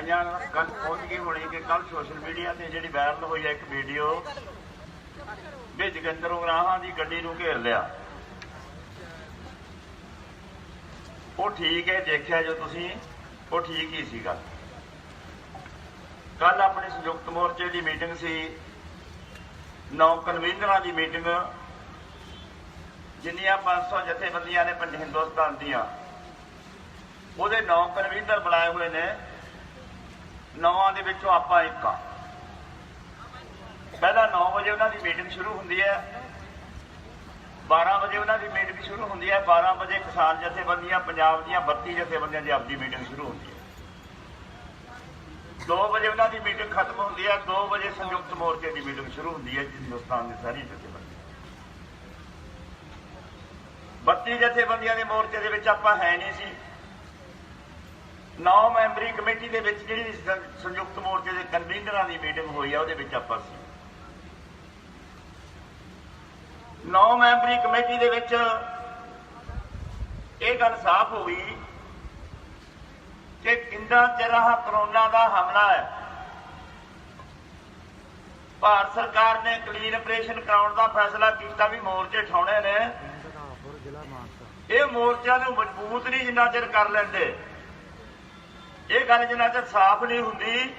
कई गल पहुँच गई होनी कि कल सोशल मीडिया से जी वायरल हुई है एक वीडियो भी जोगिंदर उमराहां की गड्डी नूं घेर लिया। वो ठीक है, देखिया जो तुसीं वो ठीक ही सीगा। कल अपने संयुक्त मोर्चे की मीटिंग सी, 9 कन्वीनर की मीटिंग, जिन्नियां 500 जथेबंदियां ने हिंदुस्तान दियां, ਉਹਦੇ 9 कन्वीनर बुलाए हुए ने। 9 ਦੇ ਵਿੱਚੋਂ ਆਪਾਂ ਇੱਕ ਆ। ਪਹਿਲਾਂ 9 ਵਜੇ ਉਹਨਾਂ ਦੀ ਮੀਟਿੰਗ ਸ਼ੁਰੂ ਹੁੰਦੀ ਹੈ, 12 ਵਜੇ ਉਹਨਾਂ ਦੀ ਮੀਟਿੰਗ ਸ਼ੁਰੂ ਹੁੰਦੀ ਹੈ, 12 ਵਜੇ ਕਿਸਾਨ ਜਥੇਬੰਦੀਆਂ ਪੰਜਾਬ ਦੀਆਂ 32 ਜਥੇਬੰਦੀਆਂ ਦੀ ਆਪਦੀ ਮੀਟਿੰਗ ਸ਼ੁਰੂ ਹੁੰਦੀ ਹੈ, 2 ਵਜੇ ਉਹਨਾਂ ਦੀ ਮੀਟਿੰਗ ਖਤਮ ਹੁੰਦੀ ਹੈ, 2 ਵਜੇ ਸੰਯੁਕਤ ਮੋਰਚੇ ਦੀ ਮੀਟਿੰਗ ਸ਼ੁਰੂ ਹੁੰਦੀ ਹੈ ਹਿੰਦੁਸਤਾਨ ਦੀ ਸਾਰੀ ਜਥੇਬੰਦੀਆਂ। 32 ਜਥੇਬੰਦੀਆਂ ਦੇ ਮੋਰਚੇ ਦੇ ਵਿੱਚ ਆਪਾਂ ਹੈ ਨਹੀਂ ਸੀ। 9 ਮੈਂਬਰੀ ਕਮੇਟੀ ਦੇ ਵਿੱਚ ਜਿਹੜੀ ਸੰਯੁਕਤ ਮੋਰਚੇ ਦੇ ਕਨਵੀਨਰਾਂ ਦੀ ਮੀਟਿੰਗ ਹੋਈ ਆ ਉਹਦੇ ਵਿੱਚ ਆਪਾਂ ਸੀ। 9 ਮੈਂਬਰੀ ਕਮੇਟੀ ਦੇ ਵਿੱਚ ਇਹ ਗੱਲ ਸਾਫ਼ ਹੋ ਗਈ ਕਿ ਕਿੰਨਾ ਚਿਰ ਆਹ ਕਰੋਨਾ ਦਾ ਹਮਲਾ ਹੈ, ਭਾਰਤ ਸਰਕਾਰ ਨੇ ਕਲੀਨ ਆਪਰੇਸ਼ਨ ਕਰਾਉਣ ਦਾ ਫੈਸਲਾ ਕੀਤਾ ਵੀ ਮੋਰਚੇ ਠਾਉਣੇ ਨੇ। ਇਹ ਮੋਰਚਿਆਂ ਨੂੰ ਮਜ਼ਬੂਤ ਨਹੀਂ ਜਿੰਨਾ ਚਿਰ ਕਰ ਲੈਂਦੇ, ਇਹ ਗੱਲ ਜਿੰਨਾ ਚਿਰ ਸਾਫ਼ ਨਹੀਂ ਹੁੰਦੀ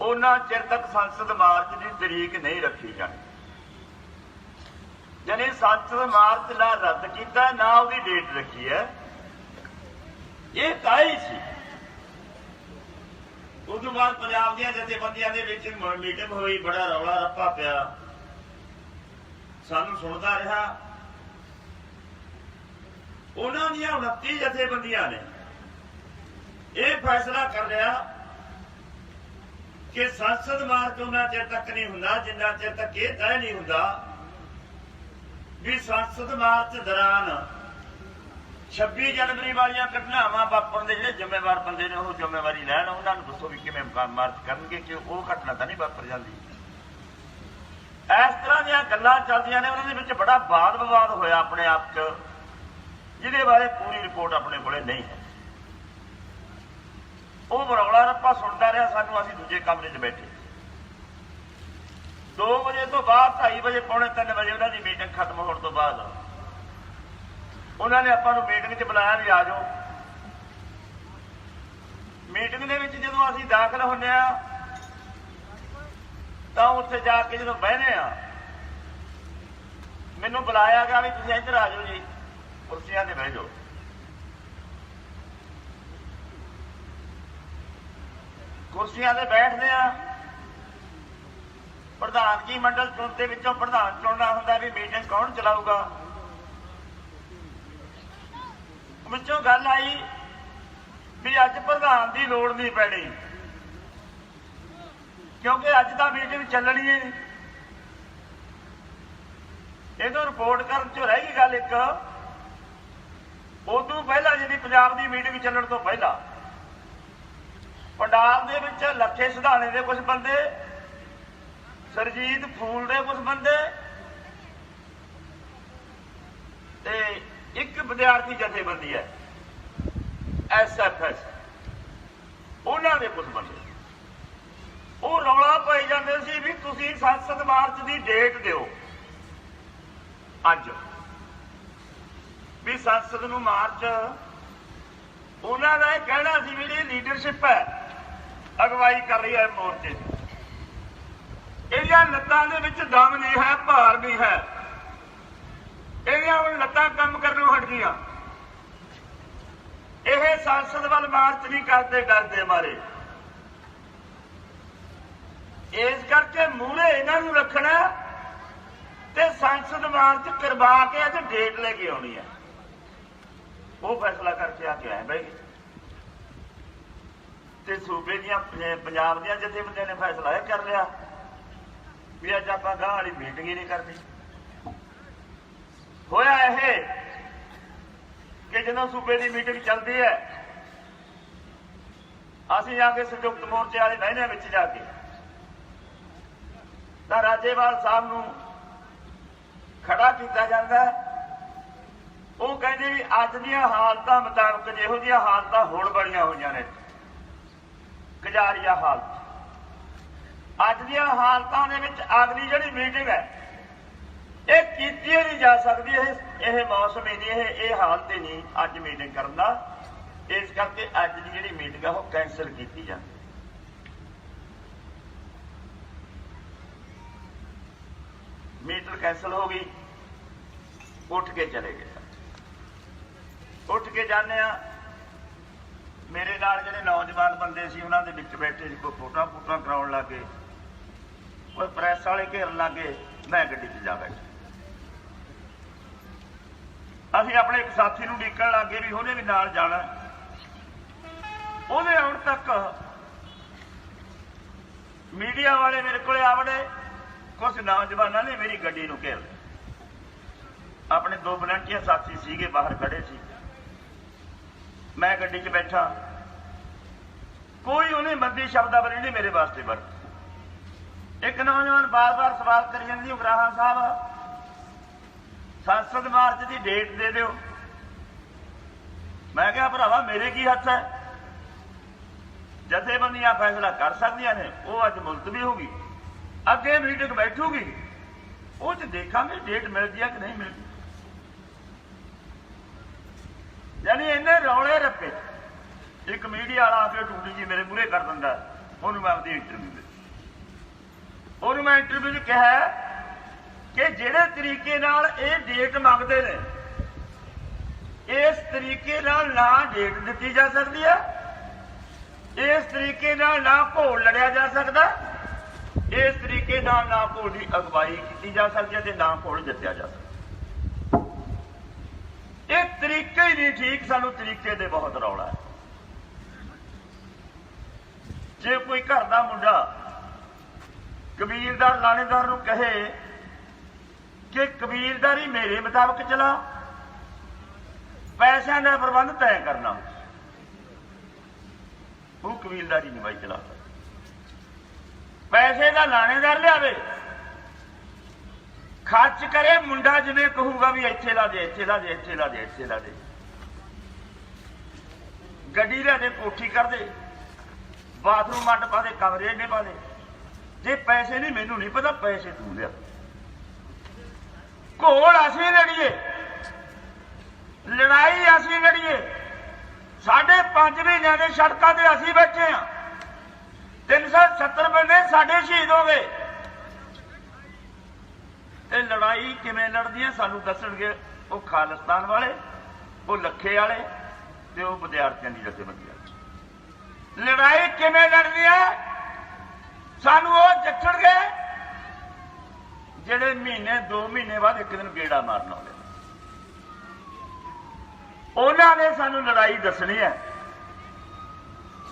ਉਹਨਾਂ ਚਿਰ ਤੱਕ ਸੰਸਦ ਮਾਰਚ ਦੀ ਤਰੀਕ ਨਹੀਂ ਰੱਖੀ ਜਾਣੀ। ਜਾਨੀ ਸੰਸਦ ਮਾਰਚ ਨਾ ਰੱਦ ਕੀਤਾ ਨਾ ਉਹਦੀ ਡੇਟ ਰੱਖੀ ਹੈ, ਇਹ ਤੈਅ ਹੀ ਸੀ। ਉਸ ਤੋਂ ਬਾਅਦ ਪੰਜਾਬ ਦੀਆਂ ਜਥੇਬੰਦੀਆਂ ਦੇ ਵਿੱਚ ਮੀਟਿੰਗ ਹੋਈ, ਬੜਾ ਰੌਲਾ ਰੱਪਾ ਪਿਆ, ਸਾਨੂੰ ਸੁਣਦਾ ਰਿਹਾ। ਉਹਨਾਂ ਦੀਆਂ 29 ਜਥੇਬੰਦੀਆਂ ਨੇ ਇਹ ਫੈਸਲਾ ਕਰ ਲਿਆ ਕਿ ਸੰਸਦ ਮਾਰਚ ਉਹਨਾਂ ਚਿਰ ਤੱਕ ਨਹੀਂ ਹੁੰਦਾ ਜਿੰਨਾ ਚਿਰ ਤੱਕ ਇਹ ਤੈਅ ਨਹੀਂ ਹੁੰਦਾ ਵੀ ਸੰਸਦ ਮਾਰਚ ਦੌਰਾਨ 26 ਜਨਵਰੀ ਵਾਲੀਆਂ ਘਟਨਾਵਾਂ ਵਾਪਰਨ ਦੇ ਜਿਹੜੇ ਜ਼ਿੰਮੇਵਾਰ ਬੰਦੇ ਨੇ ਉਹ ਜ਼ਿੰਮੇਵਾਰੀ ਲੈਣ। ਉਹਨਾਂ ਨੂੰ ਦੱਸੋ ਵੀ ਕਿਵੇਂ ਮਾਰਚ ਕਰਨਗੇ ਕਿ ਉਹ ਘਟਨਾ ਤਾਂ ਨਹੀਂ ਵਾਪਰ ਜਾਂਦੀ। ਇਸ ਤਰ੍ਹਾਂ ਦੀਆਂ ਗੱਲਾਂ ਚੱਲਦੀਆਂ ਨੇ। ਉਹਨਾਂ ਦੇ ਵਿੱਚ ਬੜਾ ਵਾਦ ਵਿਵਾਦ ਹੋਇਆ ਆਪਣੇ ਆਪ 'ਚ, ਜਿਹਦੇ ਬਾਰੇ ਪੂਰੀ ਰਿਪੋਰਟ ਆਪਣੇ ਕੋਲੇ ਨਹੀਂ ਹੈ। ਉਹ ਰੌਲਾ ਰੱਪਾ ਸੁਣਦਾ ਰਿਹਾ, ਸਾਨੂੰ ਅਸੀਂ ਦੂਜੇ ਕਮਰੇ 'ਚ ਬੈਠੇ। 2 ਵਜੇ ਤੋਂ ਬਾਅਦ 2:30 ਵਜੇ ਪੌਣੇ 3 ਵਜੇ ਉਹਨਾਂ ਦੀ ਮੀਟਿੰਗ ਖਤਮ ਹੋਣ ਤੋਂ ਬਾਅਦ ਉਹਨਾਂ ਨੇ ਆਪਾਂ ਨੂੰ ਮੀਟਿੰਗ 'ਚ ਬੁਲਾਇਆ ਵੀ ਆ ਜਾਓ। ਮੀਟਿੰਗ ਦੇ ਵਿੱਚ ਜਦੋਂ ਅਸੀਂ ਦਾਖਲ ਹੁੰਦੇ ਆ ਤਾਂ ਉੱਥੇ ਜਾ ਕੇ ਜਦੋਂ ਬਹਿਨੇ ਆ ਮੈਨੂੰ ਬੁਲਾਇਆ ਗਿਆ ਵੀ ਤੁਸੀਂ ਇੱਧਰ ਆ ਜਾਓ ਜੀ, ਕੁਰਸੀਆਂ ਤੇ ਬਹਿ ਜਾਓ। ਕੁਰਸੀਆਂ ਤੇ ਬੈਠਦੇ ਆ। ਪ੍ਰਧਾਨਗੀ ਮੰਡਲ ਚੁਣ ਦੇ ਵਿੱਚੋਂ ਪ੍ਰਧਾਨ ਚੁਣਨਾ ਹੁੰਦਾ ਵੀ ਮੀਟਿੰਗ ਕੌਣ ਚਲਾਊਗਾ। ਵਿੱਚੋਂ ਗੱਲ ਆਈ ਵੀ ਅੱਜ ਪ੍ਰਧਾਨ ਦੀ ਲੋੜ ਨਹੀਂ ਪੈਣੀ ਕਿਉਂਕਿ ਅੱਜ ਤਾਂ ਮੀਟਿੰਗ ਚੱਲਣੀ ਹੈ। ਇਹਨੂੰ ਰਿਪੋਰਟ ਕਰਨ 'ਚ ਰਹਿ ਗਈ ਗੱਲ ਇੱਕ। ਉਦੋਂ ਪਹਿਲਾਂ ਜਿਹੜੀ ਪੰਜਾਬ ਦੀ ਮੀਟਿੰਗ ਚੱਲਣ ਤੋਂ ਪਹਿਲਾਂ ਪੰਡਾਲ ਦੇ ਵਿੱਚ ਲੱਖੇ ਸਿਧਾਣੇ ਦੇ ਕੁਝ ਬੰਦੇ, ਸਰਜੀਤ ਫੂਲ ਦੇ ਕੁਝ ਬੰਦੇ ਤੇ ਇੱਕ ਵਿਦਿਆਰਥੀ ਜਥੇਬੰਦੀ ਹੈ SFS, ਉਹਨਾਂ ਦੇ ਕੁਝ ਬੰਦੇ ਉਹ ਰੌਲਾ ਪਾਈ ਜਾਂਦੇ ਸੀ ਵੀ ਤੁਸੀਂ ਸੰਸਦ ਮਾਰਚ ਦੀ ਡੇਟ ਦਿਓ ਅੱਜ, ਵੀ ਸੰਸਦ ਨੂੰ ਮਾਰਚ। ਉਹਨਾਂ ਦਾ ਇਹ ਕਹਿਣਾ ਸੀ ਵੀ ਜਿਹੜੀ ਲੀਡਰਸ਼ਿਪ ਹੈ ਅਗਵਾਈ ਕਰ ਰਹੀ ਹੈ ਮੋਰਚੇ ਦੀ, ਇਹਦੀਆਂ ਲੱਤਾਂ ਦੇ ਵਿੱਚ ਦਮ ਨਹੀਂ ਹੈ, ਭਾਰ ਨਹੀਂ ਹੈ, ਇਹਦੀਆਂ ਹੁਣ ਲੱਤਾਂ ਕੰਮ ਕਰਨੋਂ ਹਟ ਗਈਆਂ। ਇਹ ਸੰਸਦ ਵੱਲ ਮਾਰਚ ਨਹੀਂ ਕਰਦੇ ਡਰਦੇ ਮਾਰੇ। ਇਸ ਕਰਕੇ ਮੂਹਰੇ ਇਹਨਾਂ ਨੂੰ ਰੱਖਣਾ ਤੇ ਸੰਸਦ ਮਾਰਚ ਕਰਵਾ ਕੇ ਤੇ ਡੇਟ ਲੈ ਕੇ ਆਉਣੀ ਹੈ। ਉਹ ਫੈਸਲਾ ਕਰਕੇ ਆ ਕੇ ਆਏ ਬਈ ਤੇ ਸੂਬੇ ਦੀਆਂ ਪੰਜਾਬ ਦੀਆਂ ਜਥੇਬੰਦੀਆਂ ਨੇ ਫੈਸਲਾ ਇਹ ਕਰ ਲਿਆ ਵੀ ਅੱਜ ਆਪਾਂ ਗਾਂ ਵਾਲੀ ਮੀਟਿੰਗ ਹੀ ਨਹੀਂ ਕਰਨੀ। ਹੋਇਆ ਇਹ ਕਿ ਜਦੋਂ ਸੂਬੇ ਦੀ ਮੀਟਿੰਗ ਚੱਲਦੀ ਹੈ ਅਸੀਂ ਜਾ ਕੇ ਸੰਯੁਕਤ ਮੋਰਚੇ ਵਾਲੇ ਮਹੀਨਿਆਂ ਵਿੱਚ ਜਾ ਕੇ ਤਾਂ ਰਾਜੇਵਾਲ ਸਾਹਿਬ ਨੂੰ ਖੜਾ ਕੀਤਾ ਜਾਂਦਾ। ਉਹ ਕਹਿੰਦੇ ਵੀ ਅੱਜ ਦੀਆਂ ਹਾਲਤਾਂ ਮੁਤਾਬਕ ਜਿਹੋ ਜਿਹੀਆਂ ਹਾਲਤਾਂ ਹੁਣ ਬਣੀਆਂ ਹੋਈਆਂ ਨੇ कजारिया हालत अज दी हालतां दे विच अगली जिहड़ी मीटिंग है ये कीती नहीं जा सकती। यह मौसम ही नहीं, ये हालत ही नहीं अज मीटिंग करन दा। इस करके अज की जिहड़ी मीटिंग है वो कैंसल की जाती। मीटिंग कैंसल हो गई, उठ के चले गए। उठ के जाने मेरे नाल जिहड़े नौजवान बंदे सी उन्हां दे विच बैठे सी, कोई फोटो फूटा कराउण लग गए, कोई प्रैस वाले घेरन लग गए। मैं गड्डी 'च जा बैठा। असीं अपने एक साथी नूं उਡੀਕਣ लग गए भी ਉਹਨੇ भी नाल जाना। ਉਹਦੇ आउण तक मीडिया वाले मेरे को आ वड़े। कुछ नौजवानों ने मेरी गड्डी नूं घेर लिया। अपने दो वलंटियर साथी सीगे बाहर खड़े सी। मैं गड्डी 'च बैठा, कोई उन्हें मंदी शब्दावली नहीं मेरे वास्ते वरती। एक नौजवान बार बार सवाल करी जाती, उगराहा साहब संसद मार्च की डेट दे दो। मैं कहा भरावा मेरे की हथ है, जथेबंदियां फैसला कर सकदियां ने, वो अज मुलतवी होगी, अगे मीटिंग बैठूगी, वो देखांगे डेट मिलती है कि नहीं मिलती। यानी इन्ने रौले रप्पे एक मीडिया वाला आके टूटी जी मेरे मूहरे कर दिंदा, उन्होंने मैं अपनी इंटरव्यू दी। उन्होंने मैं इंटरव्यू च कहा कि जिहड़े तरीके नाल ये डेट मंगते ने, इस तरीके नाल ना डेट दिती जा सकती है, इस तरीके नाल ना घोल लड़िया जा सकता, इस तरीके नाल ना घोल की अगवाई की जा सकती है, ना घोल जितया जा सकता। ये तरीके ही नहीं ठीक, सानू तरीके दे बहुत रौला है। जे कोई घर का मुंडा कबीलदार लाणेदार नूं कहे कि कबीलदारी मेरे मुताबिक चला, पैसों का प्रबंध तय करना, वो कबीलदारी नहीं भाई चला सकता। पैसे का लाणेदार लियावे, खर्च करे, मुंडा जिवें कहूगा भी इत्थे ला दे, इत्थे ला दे, इत्थे ला दे, इत्थे ला दे, गड्डी ला दे, कोठी कर दे, बाथरूम मंड पा दे, कमरे ने पा दे। जे पैसे नहीं, मैनू नहीं पता, पैसे तू लिया। घोल असीं लड़ीए, लड़ाई असीं लड़ीए। 5.5 महीनों के सड़कों से असीं बैठे हाँ, 370 बंदे साडे शहीद हो गए। ये लड़ाई किवें लड़दी है सानू दसणगे वो खालिस्तान वाले, वो लखे वाले ते वो विद्यार्थियों की जथेबंदी। लड़ाई किवें लड़दी है सानू वो जचणगे जिहड़े महीने 2 महीने बाद एक दिन गेड़ा मारन आउंदे, उन्हां ने सानू लड़ाई दसनी है।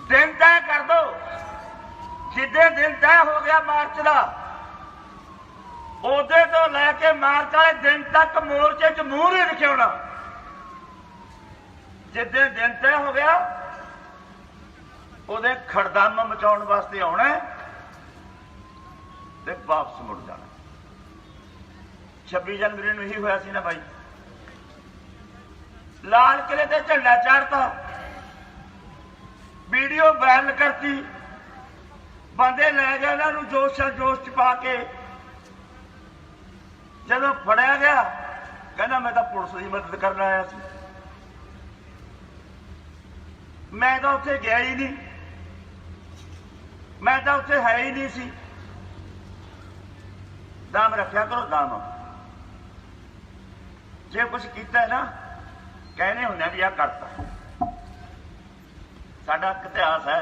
दिन तय कर दो, जिद्दे दिन तय हो गया मार्च का, उदे तो लैके मार्च वाले दिन तक मोर्चे च मूंह नहीं दिखाउणा। जिद्दे दिन तय हो गया उदे खड़दम मचाउण वास्ते आउणा ते वापस मुड़ जाना। 26 जनवरी नूं ही होया सी ना भाई, लाल किले ते झंडा चाढ़ता, वीडियो वायरल करती, बंदे लै गए उन्होंने जोश च पा के। जदों फड़िया गया कहना मैं तो पुलिस की मदद करना आया सी, मैं तो उत्थे गया ही नहीं, मैं तो उत्थे है ही नहीं सी। दाम रखा करो, दाम जे कुछ किया ना कहने होंगे भी आ करता। साडा इतिहास है,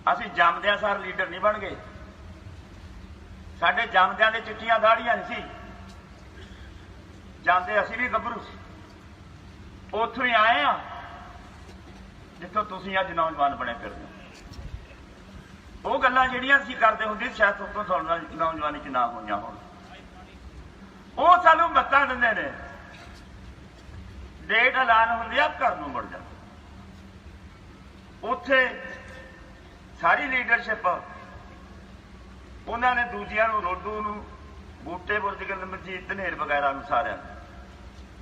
असीं जमदियां सार लीडर नहीं बन गए। साडे जमदियां दे चिट्टियां दाड़ियां नहीं सी, जांदे असीं भी गभरू सी। उत्थों ही आए आ जिथों तुसीं अज नौजवान बने फिरदे। वो गल्लां जिहड़ियां असीं करदे हुंदे शायद उत्थों तुहाडे नौजवानी च ना होईयां होण, वो सानू मत्तां दिंदे ने। डेट ऐलान हुंदी आ, घर नूं मुड़ जांदे। उत्थे सारी लीडरशिप उन्होंने दूजिया रोडू बूटे बुरज मजीद धनेर वगैरह सारे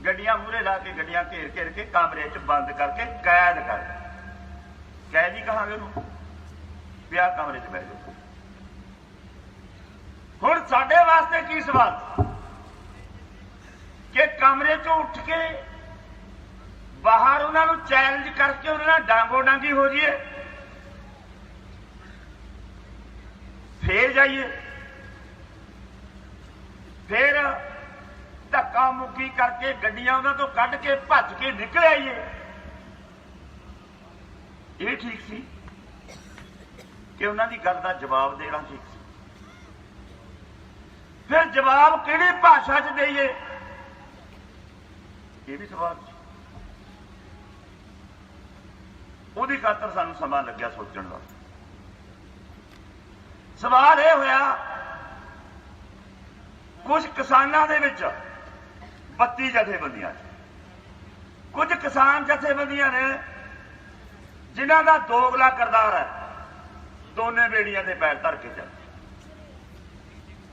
गड्डियां मूहरे ला के गड्डियां घेर घेर के कमरे च बंद करके कैद कर, कैद ही कहांगे ਪਿਆ ਕਮਰੇ 'ਚ ਬਹਿ ਜਾਓ। ਹੁਣ ਸਾਡੇ ਵਾਸਤੇ ਕੀ ਸਵਾਲ ਕਿ ਕਮਰੇ 'ਚੋਂ ਉੱਠ ਕੇ ਬਾਹਰ ਉਹਨਾਂ ਨੂੰ ਚੈਲੰਜ ਕਰਕੇ ਉਹਨਾਂ ਨਾਲ ਡਾਂਗੋ ਡਾਂਗੀ ਹੋ ਜਾਈਏ, ਫੇਰ ਜਾਈਏ, ਫੇਰ ਧੱਕਾ ਮੁੱਕੀ ਕਰਕੇ ਗੱਡੀਆਂ ਉਹਨਾਂ ਤੋਂ ਕੱਢ ਕੇ ਭੱਜ ਕੇ ਨਿਕਲ ਆਈਏ। ਇਹ ਠੀਕ ਸੀ ਕਿ ਉਹਨਾਂ ਦੀ ਗੱਲ ਦਾ ਜਵਾਬ ਦੇਣਾ ਠੀਕ ਸੀ? ਫਿਰ ਜਵਾਬ ਕਿਹੜੀ ਭਾਸ਼ਾ 'ਚ ਦੇਈਏ, ਇਹ ਵੀ ਸਵਾਲ ਸੀ। ਉਹਦੀ ਖਾਤਰ ਸਾਨੂੰ ਸਮਾਂ ਲੱਗਿਆ ਸੋਚਣ ਦਾ। ਸਵਾਲ ਇਹ ਹੋਇਆ, ਕੁਝ ਕਿਸਾਨਾਂ ਦੇ ਵਿੱਚ 32 ਜਥੇਬੰਦੀਆਂ, ਕੁਝ ਕਿਸਾਨ ਜਥੇਬੰਦੀਆਂ ਨੇ ਜਿਨ੍ਹਾਂ ਦਾ ਦੋਗਲਾ ਕਿਰਦਾਰ ਹੈ, ਦੋਨੇ ਬੇੜੀਆਂ ਤੇ ਪੈਰ ਧਰ ਕੇ ਚੱਲ,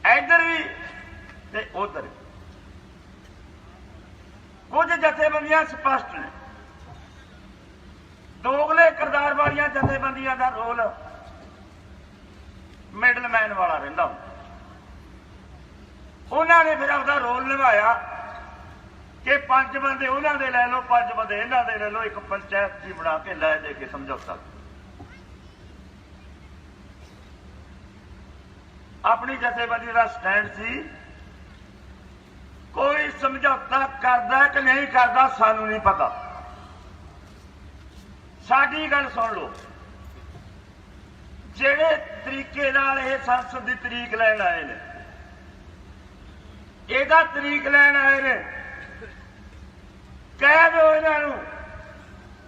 ਇੱਧਰ ਵੀ ਤੇ ਉੱਧਰ ਵੀ। ਕੁਝ ਜਥੇਬੰਦੀਆਂ ਸਪਸ਼ਟ ਨੇ, ਦੋਗਲੇ ਕਿਰਦਾਰ ਵਾਲੀਆਂ ਜਥੇਬੰਦੀਆਂ ਦਾ ਰੋਲ ਮਿਡਲਮੈਨ ਵਾਲਾ ਰਹਿੰਦਾ ਹੁੰਦਾ। ਉਹਨਾਂ ਨੇ ਫਿਰ ਆਪਦਾ ਰੋਲ ਨਿਭਾਇਆ ਕਿ 5 ਬੰਦੇ ਉਹਨਾਂ ਦੇ ਲੈ ਲਓ, 5 ਬੰਦੇ ਇਹਨਾਂ ਦੇ ਲੈ ਲਓ, ਇੱਕ ਪੰਚਾਇਤ ਜੀ ਬਣਾ ਕੇ ਲੈ ਦੇ ਕੇ ਸਮਝੌਤਾ। ਆਪਣੀ ਜਥੇਬੰਦੀ ਦਾ ਸਟੈਂਡ ਸੀ, ਕੋਈ ਸਮਝੌਤਾ ਕਰਦਾ ਕਿ ਨਹੀਂ ਕਰਦਾ ਸਾਨੂੰ ਨਹੀਂ ਪਤਾ, ਸਾਡੀ ਗੱਲ ਸੁਣ ਲਓ। ਜਿਹੜੇ ਤਰੀਕੇ ਨਾਲ ਇਹ ਸੰਸਦ ਦੀ ਤਰੀਕ ਲੈਣ ਆਏ ਨੇ, ਇਹਦਾ ਤਰੀਕ ਲੈਣ ਆਏ ਨੇ, ਕਹਿ ਦਿਓ ਇਹਨਾਂ ਨੂੰ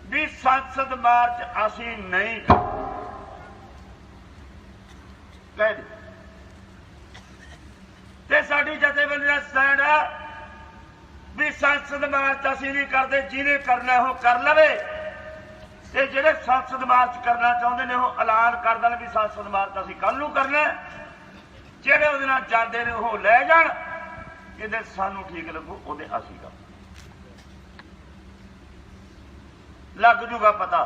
ਵੀ ਸੰਸਦ ਮਾਰਚ ਅਸੀਂ ਨਹੀਂ ਕਹਿ ਦਿਓ। ਤੇ ਸਾਡੀ ਜਥੇਬੰਦੀ ਦਾ ਸਟੈਂਡ ਹੈ ਵੀ ਸੰਸਦ ਮਾਰਚ ਅਸੀਂ ਨਹੀਂ ਕਰਦੇ, ਜਿਹਨੇ ਕਰਨਾ ਉਹ ਕਰ ਲਵੇ। ਤੇ ਜਿਹੜੇ ਸੰਸਦ ਮਾਰਚ ਕਰਨਾ ਚਾਹੁੰਦੇ ਨੇ ਉਹ ਐਲਾਨ ਕਰ ਦੇਣ ਵੀ ਸੰਸਦ ਮਾਰਚ ਅਸੀਂ ਕੱਲ ਨੂੰ ਕਰਨਾ। ਜਿਹੜੇ ਉਹਦੇ ਨਾਲ ਜਾਂਦੇ ਨੇ ਉਹ ਲੈ ਜਾਣ, ਜਿਹਦੇ ਸਾਨੂੰ ਠੀਕ ਲੱਗੂ ਉਹਦੇ ਅਸੀਂ ਕਰ। ਲੱਗ ਜੂਗਾ ਪਤਾ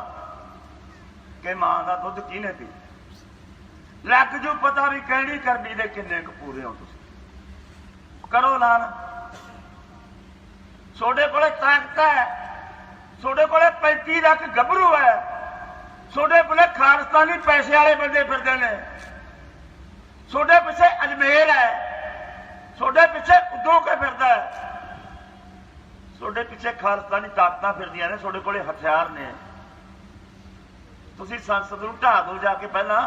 ਕਿ ਮਾਂ ਦਾ ਦੁੱਧ ਕਿਹਨੇ ਪੀ, ਲੱਗ ਜੂ ਪਤਾ ਵੀ ਕਿਹੜੀ ਕਰਨੀ ਦੇ ਕਿੰਨੇ ਕੁ ਪੂਰੇ ਹੋ। ਤੁਸੀਂ ਕਰੋ ਐਲਾਨ, ਤੁਹਾਡੇ ਕੋਲੇ ਤਾਕਤ ਹੈ, ਤੁਹਾਡੇ ਕੋਲੇ 35 ਲੱਖ ਗੱਭਰੂ ਹੈ, ਤੁਹਾਡੇ ਕੋਲੇ ਖਾਲਿਸਤਾਨੀ ਪੈਸੇ ਵਾਲੇ ਬੰਦੇ ਫਿਰਦੇ ਨੇ, ਤੁਹਾਡੇ ਪਿੱਛੇ ਅਜਮੇਰ ਹੈ, ਤੁਹਾਡੇ ਪਿੱਛੇ ਉਦੋਂ ਕੇ ਫਿਰਦਾ ਹੈ, ਤੁਹਾਡੇ ਪਿੱਛੇ ਖਾਲਿਸਤਾਨੀ ਤਾਕਤਾਂ ਫਿਰਦੀਆਂ ਨੇ, ਤੁਹਾਡੇ ਕੋਲੇ ਹਥਿਆਰ ਨੇ। ਤੁਸੀਂ ਸੰਸਦ ਨੂੰ ਢਾਹ ਦਿਓ ਜਾ ਕੇ ਪਹਿਲਾਂ,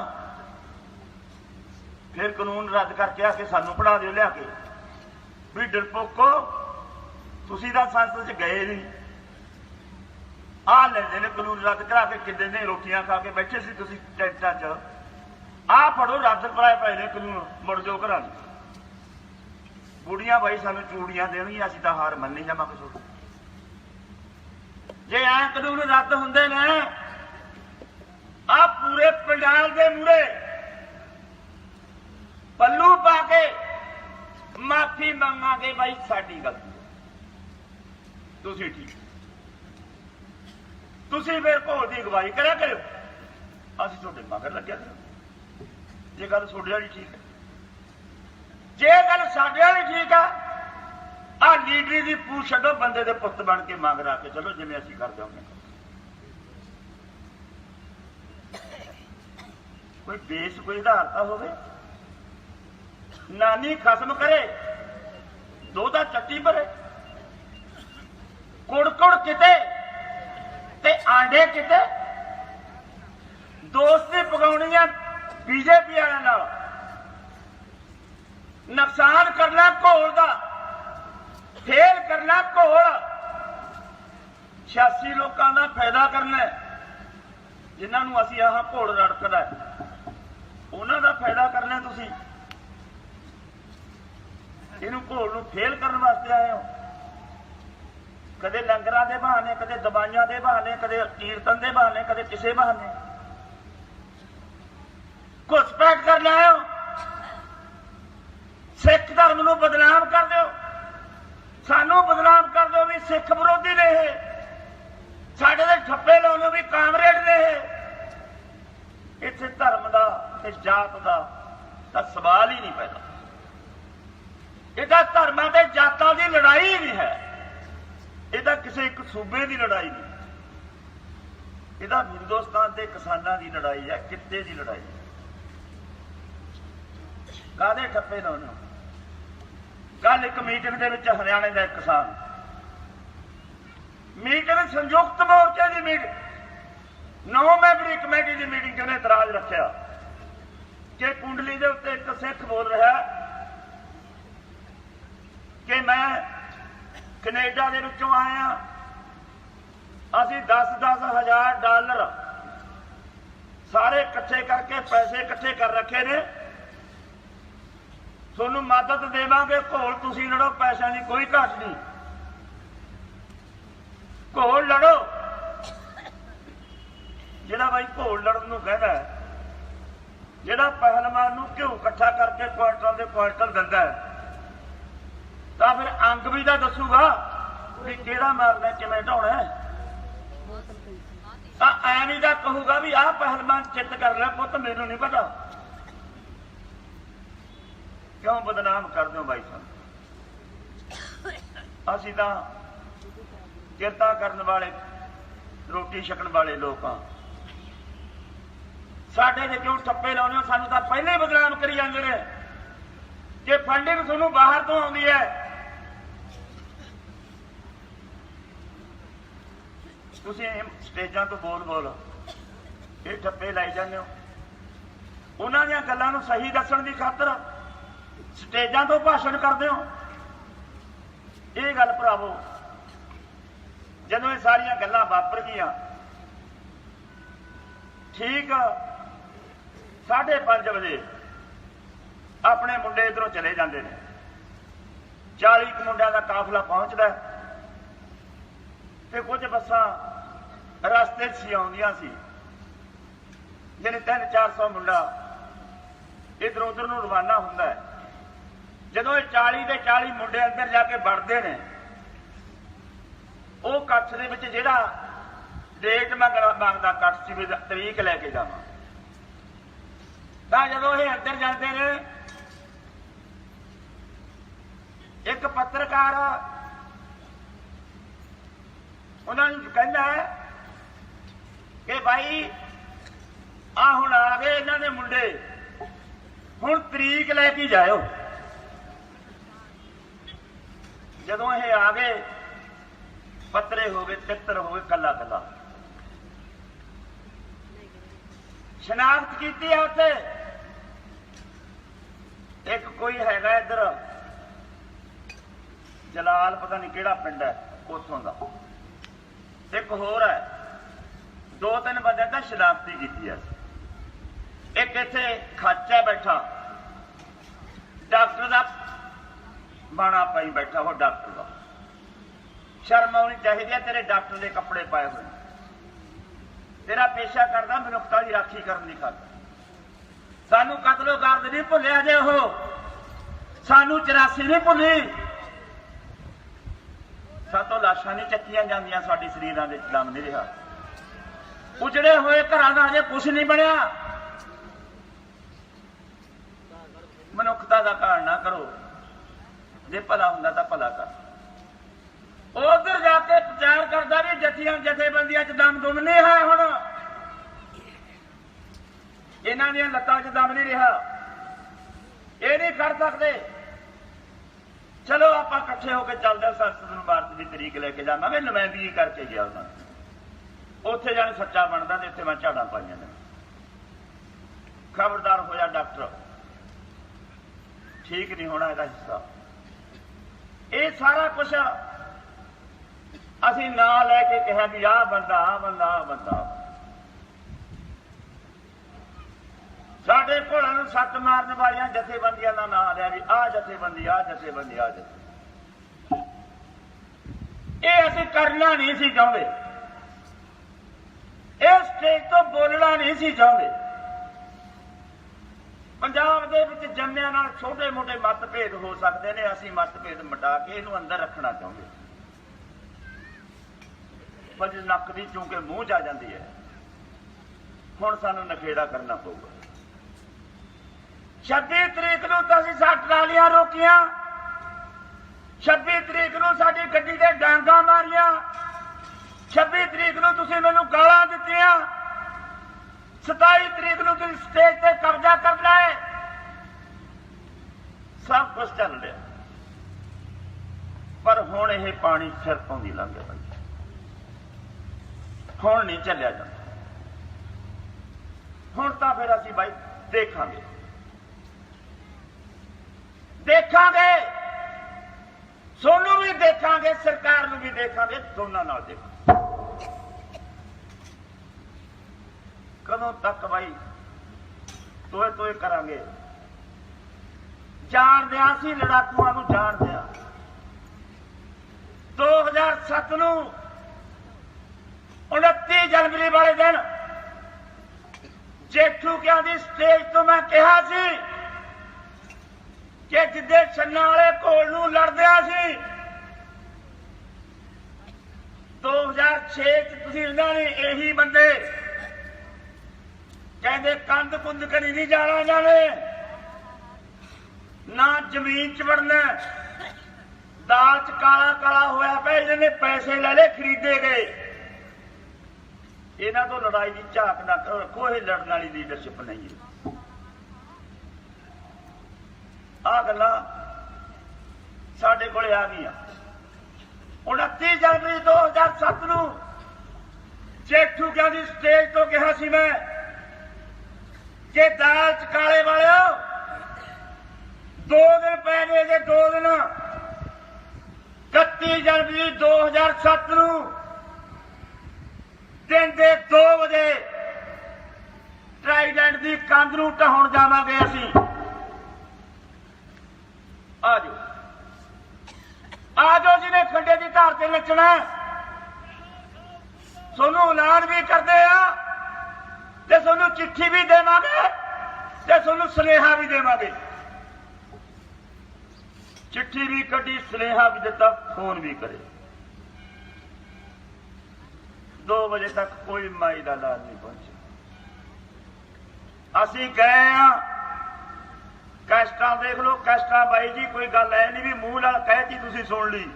ਫਿਰ ਕਾਨੂੰਨ ਰੱਦ ਕਰਕੇ ਆ ਕੇ ਸਾਨੂੰ ਪੜਾ ਦਿਓ ਲਿਆ ਕੇ ਵੀ ਡਰਪੋਕੋ ਤੁਸੀਂ ਤਾਂ ਸੰਸਦ 'ਚ ਗਏ ਨਹੀਂ। ਆਹ ਲੈਂਦੇ ਨੇ ਕਾਨੂੰਨ ਰੱਦ ਕਰਾ ਕੇ, ਕਿੰਨੇ ਨੇ ਰੋਟੀਆਂ ਖਾ ਕੇ ਬੈਠੇ ਸੀ ਤੁਸੀਂ ਟੈਂਟਾਂ 'ਚ, ਆਹ ਫੜੋ ਰੱਦ ਕਰਾਏ ਪਏ ਨੇ ਕਾਨੂੰਨ, ਮੁੜ ਜਾਓ ਘਰਾਂ ਨੂੰ। ਬੁੜੀਆਂ ਬਾਈ ਸਾਨੂੰ ਚੂੜੀਆਂ ਦੇਣਗੀਆਂ, ਅਸੀਂ ਤਾਂ ਹਾਰ ਮੰਨੀ ਜਾਵਾਂਗੇ। ਛੋਟੂ ਜੇ ਐਂ ਕਾਨੂੰਨ ਰੱਦ ਹੁੰਦੇ ਨੇ, ਆਹ ਪੂਰੇ ਪੰਡਾਲ ਦੇ ਮੂਹਰੇ ਪੱਲੂ ਪਾ ਕੇ ਮਾਫੀ ਮੰਗਾਂਗੇ ਬਾਈ ਸਾਡੀ ਗਲਤੀ, ਤੁਸੀਂ ਠੀਕ, ਤੁਸੀਂ ਫਿਰ ਭੋਲ ਦੀ ਅਗਵਾਈ ਕਰਿਆ ਕਰਿਓ, ਅਸੀਂ ਤੁਹਾਡੇ ਮਗਰ ਲੱਗਿਆ ਕਰਾਂਗੇ। ਜੇ ਗੱਲ ਤੁਹਾਡੇ ਵਾਲੀ ਠੀਕ ਹੈ, ਜੇ ਗੱਲ ਸਾਡੇ ਵਾਲੀ ਠੀਕ ਆ, ਆਹ ਲੀਡਰੀ ਦੀ ਪੂਛ ਛੱਡੋ, ਬੰਦੇ ਦੇ ਪੁੱਤ ਬਣ ਕੇ ਮੰਗ ਰਾ ਕੇ ਚਲੋ ਜਿਵੇਂ ਅਸੀਂ ਕਰਦੇ ਹੁੰਦੇ। ਕੋਈ ਦੇਸ਼ ਕੋਈ ਆਧਾਰਤਾ ਹੋਵੇ, ਨਾਨੀ ਖਸਮ ਕਰੇ, ਦੋਦਾ ਚੱਟੀ ਭਰੇ, ਕੁੜ ਕਿਤੇ ਤੇ ਆਂਡੇ ਕਿਤੇ, ਦੋਸਤੀ ਪਗਾਉਣੀ ਆ ਬੀਜੇਪੀ ਵਾਲਿਆਂ ਨਾਲ, ਨੁਕਸਾਨ ਕਰਨਾ ਘੋਲ ਦਾ, ਫੇਲ ਕਰਨਾ ਘੋਲ, 86 ਲੋਕਾਂ ਦਾ ਫਾਇਦਾ ਕਰਨਾ, ਜਿਨ੍ਹਾਂ ਨੂੰ ਅਸੀਂ ਆਹ ਘੋਲ ਰੜਕਦਾ ਉਹਨਾਂ ਦਾ ਫਾਇਦਾ ਕਰਨਾ। ਤੁਸੀਂ ਇਹਨੂੰ ਘੋਲ ਨੂੰ ਫੇਲ ਕਰਨ ਵਾਸਤੇ ਆਏ ਹੋ। ਕਦੇ ਲੰਗਰਾਂ ਦੇ ਬਹਾਨੇ, ਕਦੇ ਦਵਾਈਆਂ ਦੇ ਬਹਾਨੇ, ਕਦੇ ਕੀਰਤਨ ਦੇ ਬਹਾਨੇ, ਕਦੇ ਕਿਸੇ ਬਹਾਨੇ ਘੁਸਪੈਠ ਕਰਨ ਆਏ ਹੋ। ਸਿੱਖ ਧਰਮ ਨੂੰ ਬਦਨਾਮ ਕਰ ਦਿਓ, ਸਾਨੂੰ ਬਦਨਾਮ ਕਰ ਦਿਓ ਵੀ ਸਿੱਖ ਵਿਰੋਧੀ ਨੇ ਇਹ, ਸਾਡੇ ਦੇ ਠੱਪੇ ਲਾਉਣ ਵੀ ਕਾਮਰੇਡ ਨੇ ਇਹ। ਇੱਥੇ ਧਰਮ ਦਾ ਤੇ ਜਾਤ ਦਾ ਤਾਂ ਸਵਾਲ ਹੀ ਨਹੀਂ ਪੈਦਾ। ਇਹਦਾ ਧਰਮਾਂ ਤੇ ਜਾਤਾਂ ਦੀ ਲੜਾਈ ਨਹੀਂ ਹੈ, ਇਹਦਾ ਕਿਸੇ ਇੱਕ ਸੂਬੇ ਦੀ ਲੜਾਈ ਨਹੀਂ, ਇਹਦਾ ਹਿੰਦੁਸਤਾਨ ਦੇ ਕਿਸਾਨਾਂ ਦੀ ਲੜਾਈ ਹੈ, ਕਿੱਤੇ ਦੀ ਲੜਾਈ ਹੈ। ਕਾਹਦੇ ਠੱਪੇ ਲਾਉਣੇ? ਕੱਲ ਇੱਕ ਮੀਟਿੰਗ ਦੇ ਵਿੱਚ ਹਰਿਆਣੇ ਦਾ ਇੱਕ ਕਿਸਾਨ, ਮੀਟਿੰਗ ਸੰਯੁਕਤ ਮੋਰਚੇ ਦੀ ਮੀਟਿੰਗ, 9 ਮੈਂਬਰੀ ਕਮੇਟੀ ਦੀ ਮੀਟਿੰਗ, ਉਹਨੇ ਇਤਰਾਜ਼ ਰੱਖਿਆ ਕਿ ਕੁੰਡਲੀ ਦੇ ਉੱਤੇ ਇੱਕ ਸਿੱਖ ਬੋਲ ਰਿਹਾ ਕਿ ਮੈਂ ਕੈਨੇਡਾ ਦੇ ਵਿੱਚੋਂ ਆਇਆ, ਅਸੀਂ 10-10 ਹਜ਼ਾਰ ਡਾਲਰ ਸਾਰੇ ਇਕੱਠੇ ਕਰਕੇ ਪੈਸੇ ਇਕੱਠੇ ਕਰ ਰੱਖੇ ਨੇ, ਤੁਹਾਨੂੰ ਮਦਦ ਦੇਵਾਂਗੇ, ਘੋਲ ਤੁਸੀਂ ਲੜੋ, ਪੈਸਿਆਂ ਦੀ ਕੋਈ ਘਾਟ ਨਹੀਂ, ਘੋਲ ਲੜੋ। ਜਿਹੜਾ ਬਾਈ ਘੋਲ ਲੜਨ ਨੂੰ ਕਹਿੰਦਾ, ਜਿਹੜਾ ਪਹਿਲਵਾਨ ਨੂੰ ਘਿਓ ਇਕੱਠਾ ਕਰਕੇ ਕੁਆਂਟਲ ਦੇ ਕੁਆਂਟਲ ਦਿੰਦਾ, ਤਾਂ ਫਿਰ ਅੰਗ ਵੀ ਤਾਂ ਦੱਸੂਗਾ ਵੀ ਕਿਹੜਾ ਮਾਰਨਾ, ਕਿਵੇਂ ਢਾਉਣਾ। ਤਾਂ ਐਵੇਂ ਦਾ ਕਹੂਗਾ ਵੀ ਆਹ ਪਹਿਲਵਾਨ ਚਿੱਤ ਕਰ ਲਿਆ, ਪੁੱਤ ਮੈਨੂੰ ਨਹੀਂ ਪਤਾ। ਕਿਉਂ ਬਦਨਾਮ ਕਰਦੇ ਹੋ ਬਾਈ ਸਾਹਿਬ? ਅਸੀਂ ਤਾਂ ਕਿਰਤਾਂ ਕਰਨ ਵਾਲੇ, ਰੋਟੀ ਛਕਣ ਵਾਲੇ ਲੋਕ ਆ, ਸਾਡੇ ਜੇ ਕਿਉਂ ਠੱਪੇ ਲਾਉਣੇ ਹੋ? ਸਾਨੂੰ ਤਾਂ ਪਹਿਲੇ ਹੀ ਬਦਨਾਮ ਕਰੀ ਜਾਂਦੇ ਨੇ ਕਿ ਫੰਡਿੰਗ ਤੁਹਾਨੂੰ ਬਾਹਰ ਤੋਂ ਆਉਂਦੀ ਹੈ। ਤੁਸੀਂ ਸਟੇਜਾਂ ਤੋਂ ਬੋਲ ਇਹ ਠੱਪੇ ਲਾਈ ਜਾਂਦੇ ਹੋ। ਉਹਨਾਂ ਦੀਆਂ ਗੱਲਾਂ ਨੂੰ ਸਹੀ ਦੱਸਣ ਦੀ ਖਾਤਰ ਸਟੇਜਾਂ ਤੋਂ ਭਾਸ਼ਣ ਕਰਦੇ ਹੋ। ਇਹ ਗੱਲ ਭਰਾਵੋ, ਜਦੋਂ ਇਹ ਸਾਰੀਆਂ ਗੱਲਾਂ ਵਾਪਰ ਗਈਆਂ, ਠੀਕ 5:30 ਵਜੇ ਆਪਣੇ ਮੁੰਡੇ ਇੱਧਰੋਂ ਚਲੇ ਜਾਂਦੇ ਨੇ, 40 ਕੁ ਮੁੰਡਿਆਂ ਦਾ ਕਾਫਲਾ ਪਹੁੰਚਦਾ ਤੇ ਕੁਝ ਬੱਸਾਂ ਰਸਤੇ 'ਚ ਹੀ ਆਉਂਦੀਆਂ ਸੀ, ਜਿਹਨੇ 300-400 ਮੁੰਡਾ ਇੱਧਰ ਉੱਧਰ ਨੂੰ ਰਵਾਨਾ ਹੁੰਦਾ ਹੈ। ਜਦੋਂ ਇਹ 40 ਦੇ 40 ਮੁੰਡੇ ਅੰਦਰ ਜਾ ਕੇ ਵੜਦੇ ਨੇ, ਉਹ ਇਕੱਠ ਦੇ ਵਿੱਚ ਜਿਹੜਾ ਡੇਟ ਮੰਗਦਾ ਇਕੱਠ ਸੀ ਵੀ ਤਰੀਕ ਲੈ ਕੇ ਜਾਵਾਂ, ਤਾਂ ਜਦੋਂ ਇਹ ਅੰਦਰ ਜਾਂਦੇ ਨੇ, ਇੱਕ ਪੱਤਰਕਾਰ ਉਹਨਾਂ ਨੂੰ ਕਹਿੰਦਾ ਹੈ ਕਿ ਭਾਈ ਆ ਹੁਣ ਆ ਗਏ ਇਹਨਾਂ ਦੇ ਮੁੰਡੇ, ਹੁਣ ਤਰੀਕ ਲੈ ਕੇ ਜਾਇਓ। ਜਦੋਂ ਇਹ ਆ ਗਏ, ਪੱਤਰੇ ਹੋ ਗਏ, ਤਿੱਤਰ ਹੋ ਗਏ, ਕੱਲਾ ਕੱਲਾ ਸ਼ਨਾਖਤ ਕੀਤੀ ਆ ਉੱਥੇ। ਇੱਕ ਕੋਈ ਹੈਗਾ ਇੱਧਰ ਜਲਾਲ, ਪਤਾ ਨਹੀਂ ਕਿਹੜਾ ਪਿੰਡ ਹੈ ਉੱਥੋਂ ਦਾ, ਇੱਕ ਹੋਰ ਹੈ, 2-3 ਬੰਦਿਆਂ ਤਾਂ ਸ਼ਨਾਖਤੀ ਕੀਤੀ ਹੈ। ਇੱਕ ਇੱਥੇ ਖਾਚਾ ਬੈਠਾ, ਡਾਕਟਰ ਦਾ ਬਾਣਾ ਪਾਈ ਬੈਠਾ, ਉਹ ਡਾਕਟਰ ਦਾ, ਸ਼ਰਮ ਆਉਣੀ ਚਾਹੀਦੀ ਹੈ, ਤੇਰੇ ਡਾਕਟਰ ਦੇ ਕੱਪੜੇ ਪਾਏ ਹੋਏ, ਤੇਰਾ ਪੇਸ਼ਾ ਕਰਦਾ ਮਨੁੱਖਤਾ ਦੀ ਰਾਖੀ ਕਰਨ ਦੀ ਖਾਤਰ। ਸਾਨੂੰ ਕਤਲੋ ਗਰਦ ਨਹੀਂ ਭੁੱਲਿਆ ਜੇ, ਉਹ ਸਾਨੂੰ 84 ਨਹੀਂ ਭੁੱਲੀ, ਸਾਤੋਂ ਲਾਸ਼ਾਂ ਨਹੀਂ ਚੱਕੀਆਂ ਜਾਂਦੀਆਂ, ਸਾਡੇ ਸਰੀਰਾਂ ਦੇ ਦਮ ਨਹੀਂ ਰਿਹਾ, ਉਜੜੇ ਹੋਏ ਘਰਾਂ ਦਾ ਅਜੇ ਕੁਛ ਨਹੀਂ ਬਣਿਆ। ਮਨੁੱਖਤਾ ਦਾ ਘਾਣ ਨਾ ਕਰੋ, ਜੇ ਭਲਾ ਹੁੰਦਾ ਤਾਂ ਭਲਾ ਕਰ। ਉਧਰ ਜਾ ਕੇ ਪ੍ਰਚਾਰ ਕਰਦਾ ਵੀ ਜਥੇਬੰਦੀਆਂ 'ਚ ਦਮ ਦੁਮ ਨਹੀਂ ਹੈ, ਹੁਣ ਇਹਨਾਂ ਦੀਆਂ ਲੱਤਾਂ 'ਚ ਦਮ ਨਹੀਂ ਰਿਹਾ, ਇਹ ਨਹੀਂ ਕਰ ਸਕਦੇ। ਚਲੋ ਆਪਾਂ ਇਕੱਠੇ ਹੋ ਕੇ ਚੱਲਦੇ, ਸੰਸਦ ਨੂੰ ਭਾਰਤ ਦੀ ਤਰੀਕ ਲੈ ਕੇ ਜਾਵਾਂਗੇ। ਨੁਮਾਇੰਦਗੀ ਕਰਕੇ ਗਿਆ ਉਹਨਾਂ ਨੇ, ਉੱਥੇ ਜਾਣੇ ਸੱਚਾ ਬਣਦਾ ਤੇ ਇੱਥੇ ਮੈਂ ਝਾੜਾਂ ਪਾਈਆਂ ਨੇ। ਖਬਰਦਾਰ ਹੋਇਆ ਡਾਕਟਰ, ਠੀਕ ਨਹੀਂ ਹੋਣਾ ਇਹਦਾ ਹਿੱਸਾ। ਇਹ ਸਾਰਾ ਕੁਛ ਅਸੀਂ ਨਾਂ ਲੈ ਕੇ ਕਿਹਾ ਵੀ ਆਹ ਬੰਦਾ, ਆਹ ਬੰਦਾ, ਆਹ ਬੰਦਾ। ਸਾਡੇ ਘੋੜਾਂ ਨੂੰ ਸੱਟ ਮਾਰਨ ਵਾਲੀਆਂ ਜਥੇਬੰਦੀਆਂ ਦਾ ਨਾਂ ਲਿਆ ਵੀ ਆਹ ਜਥੇਬੰਦੀ, ਆਹ ਜਥੇਬੰਦੀ, ਆਹ ਜਥੇਬੰਦੀ। ਇਹ ਅਸੀਂ ਕਰਨਾ ਨਹੀਂ ਸੀ ਚਾਹੁੰਦੇ, ਇਹ ਸਟੇਜ ਤੋਂ ਬੋਲਣਾ ਨਹੀਂ ਸੀ ਚਾਹੁੰਦੇ। ਪੰਜਾਬ ਦੇ ਵਿੱਚ ਜੰਮਿਆਂ ਨਾਲ ਛੋਟੇ ਮੋਟੇ ਮਤਭੇਦ ਹੋ ਸਕਦੇ ਨੇ, ਅਸੀਂ ਮਤਭੇਦ ਮਿਟਾ ਕੇ ਇਹਨੂੰ ਅੰਦਰ ਰੱਖਣਾ ਚਾਹੁੰਦੇ। ਪਰ ਨੱਕ ਦੀ ਚੂੰਕੇ ਮੂੰਹ 'ਚ ਆ ਜਾਂਦੀ ਹੈ, ਹੁਣ ਸਾਨੂੰ ਨਖੇੜਾ ਕਰਨਾ ਪਊਗਾ। 26 ਤਰੀਕ ਨੂੰ ਤਾਂ ਅਸੀਂ 60 ਟਰਾਲੀਆਂ ਰੋਕੀਆਂ, 26 ਤਰੀਕ ਨੂੰ ਸਾਡੀ ਗੱਡੀ ਤੇ ਡਾਂਗਾ ਮਾਰੀਆਂ, 26 ਤਰੀਕ ਨੂੰ ਤੁਸੀਂ ਮੈਨੂੰ ਗਾਲਾਂ ਦਿੱਤੀਆਂ, 27 ਤਰੀਕ ਨੂੰ ਤੁਸੀਂ ਸਟੇਜ ਤੇ ਕਬਜ਼ਾ ਕਰਨਾ ਹੈ। ਸਭ ਕੁਝ ਚੱਲ ਰਿਹਾ, ਪਰ ਹੁਣ ਇਹ ਪਾਣੀ ਸਿਰ ਤੋਂ ਦੀ ਲੰਘ ਗਿਆ। ਹੁਣ ਨਹੀਂ ਚੱਲਿਆ ਜਾਂਦਾ। ਹੁਣ ਤਾਂ ਫਿਰ ਅਸੀਂ ਬਾਈ ਦੇਖਾਂਗੇ, ਸੋਨੂੰ ਵੀ ਦੇਖਾਂਗੇ, ਸਰਕਾਰ ਨੂੰ ਵੀ ਦੇਖਾਂਗੇ, ਦੋਨਾਂ ਨਾਲ ਦੇਖਾਂਗੇ। ਕਦੋਂ ਤੱਕ ਬਾਈ ਤੋਏ ਤੋਏ ਕਰਾਂਗੇ? ਜਾਣਦੇ ਹਾਂ ਅਸੀਂ ਲੜਾਕੂਆਂ ਨੂੰ, ਜਾਣਦੇ ਹਾਂ। 2007 ਨੂੰ 29 ਜਨਵਰੀ ਵਾਲੇ ਦਿਨ ਜੇਠੂ ਕਿਆਂ ਦੀ ਸਟੇਜ ਤੋਂ ਮੈਂ ਕਿਹਾ ਸੀ ਕਿ ਜਿੱਦੇ ਛੰਨਾ ਵਾਲੇ ਘੋਲ ਨੂੰ ਲੜਦਿਆ ਸੀ 2006 ਚ ਤੁਸੀਂ ਇਹਨਾਂ ਨੇ ਇਹੀ ਬੰਦੇ ਕਹਿੰਦੇ ਕੰਧ ਕੁੰਧ ਕਰੀ ਨਹੀਂ ਜਾਣਾ ਇਹਨਾਂ ਨੇ, ਨਾ ਜ਼ਮੀਨ ਚ ਵੜਨਾ, ਦਾਲ ਚ ਕਾਲਾ ਕਾਲਾ ਹੋਇਆ ਪਿਆ, ਇਹਨਾਂ ਨੇ ਪੈਸੇ ਲੈ ਲਏ, ਖਰੀਦੇ ਗਏ। ਇਹਨਾਂ ਤੋਂ ਲੜਾਈ ਦੀ ਝਾਕ ਨਾ ਰੱਖੋ, ਇਹ ਲੜਨ ਵਾਲੀ ਲੀਡਰਸ਼ਿਪ ਨਹੀਂ ਹੈ। ਆਹ ਗੱਲਾਂ ਸਾਡੇ ਕੋਲੇ ਆ ਗਈਆਂ। 29 ਜਨਵਰੀ 2007 ਨੂੰ ਜੇਠੂ ਕਿਆਂ ਦੀ ਸਟੇਜ ਤੋਂ ਕਿਹਾ ਸੀ ਮੈਂ ਕਿ ਦਾਲ ਚ ਕਾਲੇ ਵਾਲਿਓ 2 ਦਿਨ ਪੈ ਗਏ ਜੇ 2 ਦਿਨ। 31 ਜਨਵਰੀ 2007 ਨੂੰ ਦਿਨ ਦੇ 2 ਵਜੇ ਟ੍ਰਾਈਡੈਂਟ ਦੀ ਕੰਧ ਨੂੰ ਢਾਉਣ ਜਾਵਾਂਗੇ ਅਸੀਂ। ਆ ਜਾਓ ਜਿਹਨੇ ਖੰਡੇ ਦੀ ਧਾਰ ਤੇ ਨੱਚਣਾ। ਤੁਹਾਨੂੰ ਐਲਾਨ ਵੀ ਕਰਦੇ ਆ ਤੇ ਤੁਹਾਨੂੰ ਚਿੱਠੀ ਵੀ ਦੇਵਾਂਗੇ ਤੇ ਤੁਹਾਨੂੰ ਸੁਨੇਹਾ ਵੀ ਦੇਵਾਂਗੇ। ਚਿੱਠੀ ਵੀ ਕੱਢੀ, ਸੁਨੇਹਾ ਵੀ ਦਿੱਤਾ, ਫੋਨ ਵੀ ਕਰੇ। 2 ਵਜੇ ਤੱਕ ਕੋਈ ਮਾਈ ਦਾ ਲਾਲ ਨਹੀਂ ਪਹੁੰਚਿਆ। ਅਸੀਂ ਗਏ ਆ, ਕੈਸਟਾਂ ਦੇਖ ਲਓ, ਕੈਸਟਾਂ ਬਾਈ ਜੀ ਕੋਈ ਗੱਲ ਐ ਨਹੀਂ ਵੀ ਮੂੰਹ ਨਾਲ ਕਹਿਤੀ ਤੁਸੀਂ ਸੁਣ ਲਈ,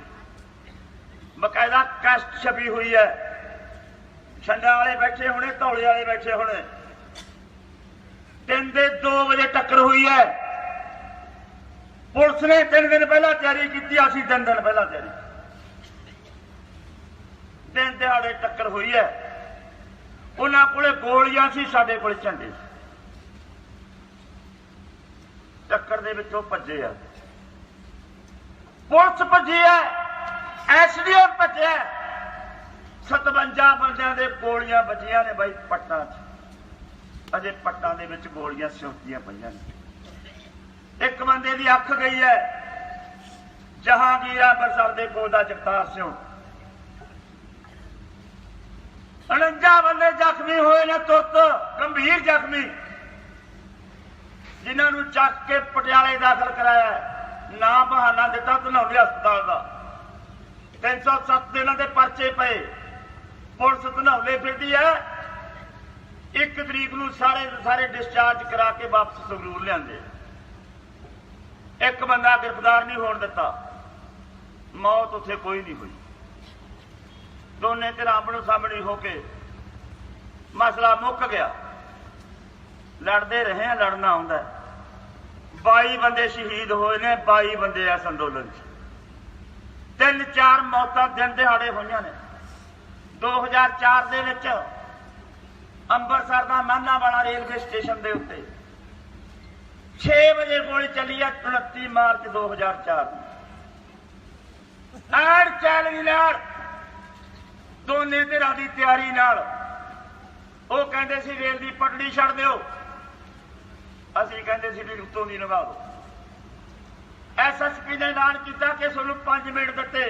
ਬਕਾਇਦਾ ਕੈਸਟ ਛਪੀ ਹੋਈ ਹੈ। ਛੰਡਾ ਵਾਲੇ ਬੈਠੇ ਹੋਣੇ, ਧੌਲੇ ਵਾਲੇ ਬੈਠੇ ਹੋਣੇ। ਦਿਨ ਦੇ 2 ਵਜੇ ਟੱਕਰ ਹੋਈ ਹੈ। ਪੁਲਿਸ ਨੇ 3 ਦਿਨ ਪਹਿਲਾਂ ਤਿਆਰੀ ਕੀਤੀ, ਅਸੀਂ 3 ਦਿਨ ਪਹਿਲਾਂ ਤਿਆਰੀ। ਦਿਨ ਦਿਹਾੜੇ ਟੱਕਰ ਹੋਈ ਹੈ। ਉਹਨਾਂ ਕੋਲੇ ਗੋਲੀਆਂ ਸੀ, ਸਾਡੇ ਕੋਲੇ ਝੰਡੇ ਸੀ। ਟੱਕਰ ਦੇ ਵਿੱਚੋਂ ਭੱਜੇ ਆ, ਪੁਲਿਸ ਭੱਜੀ ਹੈ, ਐਸਡੀਐਮ ਭੱਜਿਆ। 57 ਬੰਦਿਆਂ ਦੇ ਗੋਲੀਆਂ ਵੱਜੀਆਂ ਨੇ ਬਾਈ ਪੱਟਾਂ 'ਚ। ਅਜੇ ਪੱਟਾਂ ਦੇ ਵਿੱਚ ਗੋਲੀਆਂ ਸਿਉਂਤੀਆਂ ਪਈਆਂ ਨੇ। ਇੱਕ ਬੰਦੇ ਦੀ ਅੱਖ ਗਈ ਹੈ, ਜਹਾਂਗੀਰ ਅੰਮ੍ਰਿਤਸਰ ਦੇ ਕੋਲ ਦਾ ਜਗਤਾਰ ਸਿੰਘ। 49 ਬੰਦੇ ਜ਼ਖਮੀ ਹੋਏ ਨੇ, ਤੁਰਤ ਗੰਭੀਰ ਜ਼ਖਮੀ, ਜਿਨ੍ਹਾਂ ਨੂੰ ਚੱਕ ਕੇ ਪਟਿਆਲੇ ਦਾਖਲ ਕਰਾਇਆ। ਨਾ ਬਹਾਨਾ ਦਿੱਤਾ ਧਨੌਲੇ ਹਸਪਤਾਲ ਦਾ। 307 ਦਿਨਾਂ ਦੇ ਪਰਚੇ ਪਏ। ਪੁਲਿਸ ਧਨੌਲੇ ਫਿਰਦੀ ਹੈ। 1 ਤਰੀਕ ਨੂੰ ਸਾਰੇ ਡਿਸਚਾਰਜ ਕਰਾ ਕੇ ਵਾਪਸ ਸੰਗਰੂਰ ਲਿਆਂਦੇ। ਇੱਕ ਬੰਦਾ ਗ੍ਰਿਫਤਾਰ ਨਹੀਂ ਹੋਣ ਦਿੱਤਾ। ਮੌਤ ਉੱਥੇ ਕੋਈ ਨਹੀਂ ਹੋਈ। ਦੋਨੇ ਧਿਰਾਂ ਆਪਣੋ ਸਾਹਮਣੇ ਹੋ ਕੇ ਮਸਲਾ ਮੁੱਕ ਗਿਆ। ਲੜਦੇ ਰਹੇ ਆ, ਲੜਨਾ ਆਉਂਦਾ। 22 ਬੰਦੇ ਸ਼ਹੀਦ ਹੋਏ ਨੇ, 22 ਬੰਦੇ ਇਸ ਅੰਦੋਲਨ 'ਚ। 3-4 ਮੌਤਾਂ ਦਿਨ ਦਿਹਾੜੇ ਹੋਈਆਂ ਨੇ। 2004 ਦੇ ਵਿੱਚ ਅੰਮ੍ਰਿਤਸਰ ਦਾ ਮਾਨਾਵਾਲਾ ਰੇਲਵੇ ਸਟੇਸ਼ਨ ਦੇ ਉੱਤੇ 6 ਵਜੇ ਗੋਲੀ ਚੱਲੀ ਹੈ। 29 ਮਾਰਚ 2004 ਨੂੰ ਐਨ ਚੈਲੰਜ ਨਾਲ ਦੋਨੇ ਧਿਰਾਂ ਦੀ ਤਿਆਰੀ ਨਾਲ। ਉਹ ਕਹਿੰਦੇ ਸੀ ਰੇਲ ਦੀ ਪਟੜੀ ਛੱਡ ਦਿਓ, ਅਸੀਂ ਕਹਿੰਦੇ ਸੀ ਵੀ ਉੱਤੋਂ ਦੀ ਲੰਘਾ ਦਿਓ। ਐਸਐਸਪੀ ਨੇ ਐਲਾਨ ਕੀਤਾ ਕਿ ਤੁਹਾਨੂੰ 5 ਮਿੰਟ ਦਿੱਤੇ,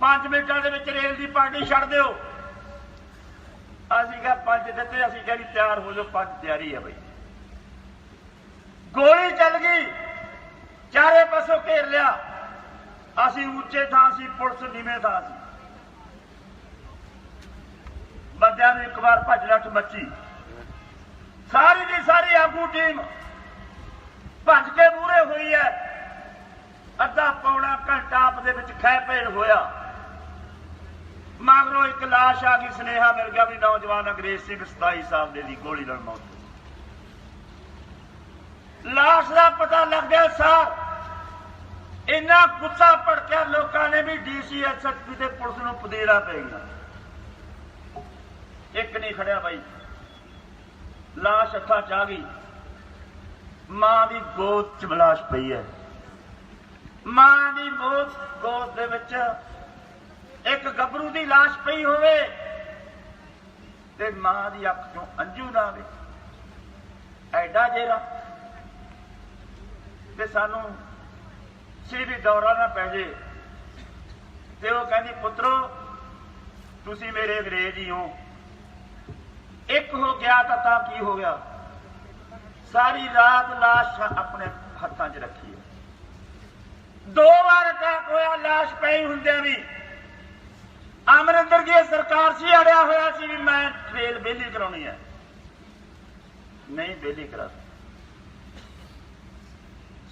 5 ਮਿੰਟਾਂ ਦੇ ਵਿੱਚ ਰੇਲ ਦੀ ਪਟੜੀ ਛੱਡ ਦਿਓ। ਅਸੀਂ ਕਿਹਾ 5 ਦਿੱਤੇ, ਅਸੀਂ ਕਹਿੰਦੇ ਤਿਆਰ ਹੋ ਜਾਓ, 5 ਤਿਆਰੀ ਹੈ ਬਈ। ਗੋਲੀ ਚੱਲ ਗਈ, ਚਾਰੇ ਪਾਸੋਂ ਘੇਰ ਲਿਆ। ਅਸੀਂ ਉੱਚੇ ਥਾਂ ਸੀ, ਪੁਲਿਸ ਨੀਵੇਂ ਥਾਂ ਸੀ। ਬੰਦਿਆਂ ਨੂੰ ਇੱਕ ਵਾਰ ਭੱਜ ਨੱਠ ਮੱਚੀ। ਸਾਰੀ ਦੀ ਸਾਰੀ ਆਗੂ ਟੀਮ ਭੱਜ ਕੇ ਮੂਹਰੇ ਹੋਈ ਹੈ। ਅੱਧਾ ਪੌਣਾ ਘੰਟਾ ਆਪਦੇ ਵਿੱਚ ਖਹਿ ਭੇੜ ਹੋਇਆ। ਮਗਰੋਂ ਇੱਕ ਲਾਸ਼ ਆ ਗਈ, ਸੁਨੇਹਾ ਮਿਲ ਗਿਆ ਵੀ ਨੌਜਵਾਨ ਅੰਗਰੇਜ਼ ਸਿੰਘ 27 ਸਾਲ ਦੇ ਦੀ ਗੋਲੀ ਨਾਲ ਮੌਤ। ਲਾਸ਼ ਦਾ ਪਤਾ ਲੱਗ ਗਿਆ ਸਾਰ ਇੰਨਾ ਗੁੱਸਾ ਭੜਕਿਆ ਲੋਕਾਂ ਨੇ ਵੀ ਡੀਸੀ ਐਸਐਸਪੀ ਤੇ ਪੁਲਿਸ ਨੂੰ ਪਦੇੜਾ ਪੈ ਗਿਆ। ਇੱਕ ਨਹੀਂ ਖੜਿਆ ਬਾਈ, ਲਾਸ਼ ਅੱਖਾਂ ਚ ਆ ਗਈ। ਮਾਂ ਦੀ ਗੋਦ ਚ ਲਾਸ਼ ਪਈ ਹੈ। ਮਾਂ ਦੀ ਗੋਦ ਦੇ ਵਿੱਚ ਇੱਕ ਗੱਭਰੂ ਦੀ ਲਾਸ਼ ਪਈ ਹੋਵੇ ਤੇ ਮਾਂ ਦੀ ਅੱਖ ਚੋਂ ਅੰਜੂ ਨਾ ਆਵੇ, ਐਡਾ ਜੇਰਾ। ਤੇ ਸਾਨੂੰ ਸੀ ਵੀ ਦੌਰਾ ਨਾ ਪੈ ਜੇ। ਤੇ ਉਹ ਕਹਿੰਦੀ ਪੁੱਤਰੋ ਤੁਸੀਂ ਮੇਰੇ ਅੰਗਰੇਜ਼ ਹੀ ਹੋ। ਇੱਕ ਹੋ ਗਿਆ ਤਾਂ ਕੀ ਹੋ ਗਿਆ। ਸਾਰੀ ਰਾਤ ਲਾਸ਼ ਆਪਣੇ ਹੱਥਾਂ 'ਚ ਰੱਖੀ ਹੈ। 2 ਵਾਰ ਅਟੈਕ ਹੋਇਆ ਲਾਸ਼ ਪਈ ਹੁੰਦਿਆਂ ਵੀ। ਅਮਰਿੰਦਰ ਦੀ ਸਰਕਾਰ ਸੀ, ਅੜਿਆ ਹੋਇਆ ਸੀ ਵੀ ਮੈਂ ਟ੍ਰੇਲ ਵਿਹਲੀ ਕਰਾਉਣੀ ਹੈ। ਨਹੀਂ ਵਿਹਲੀ ਕਰਾ।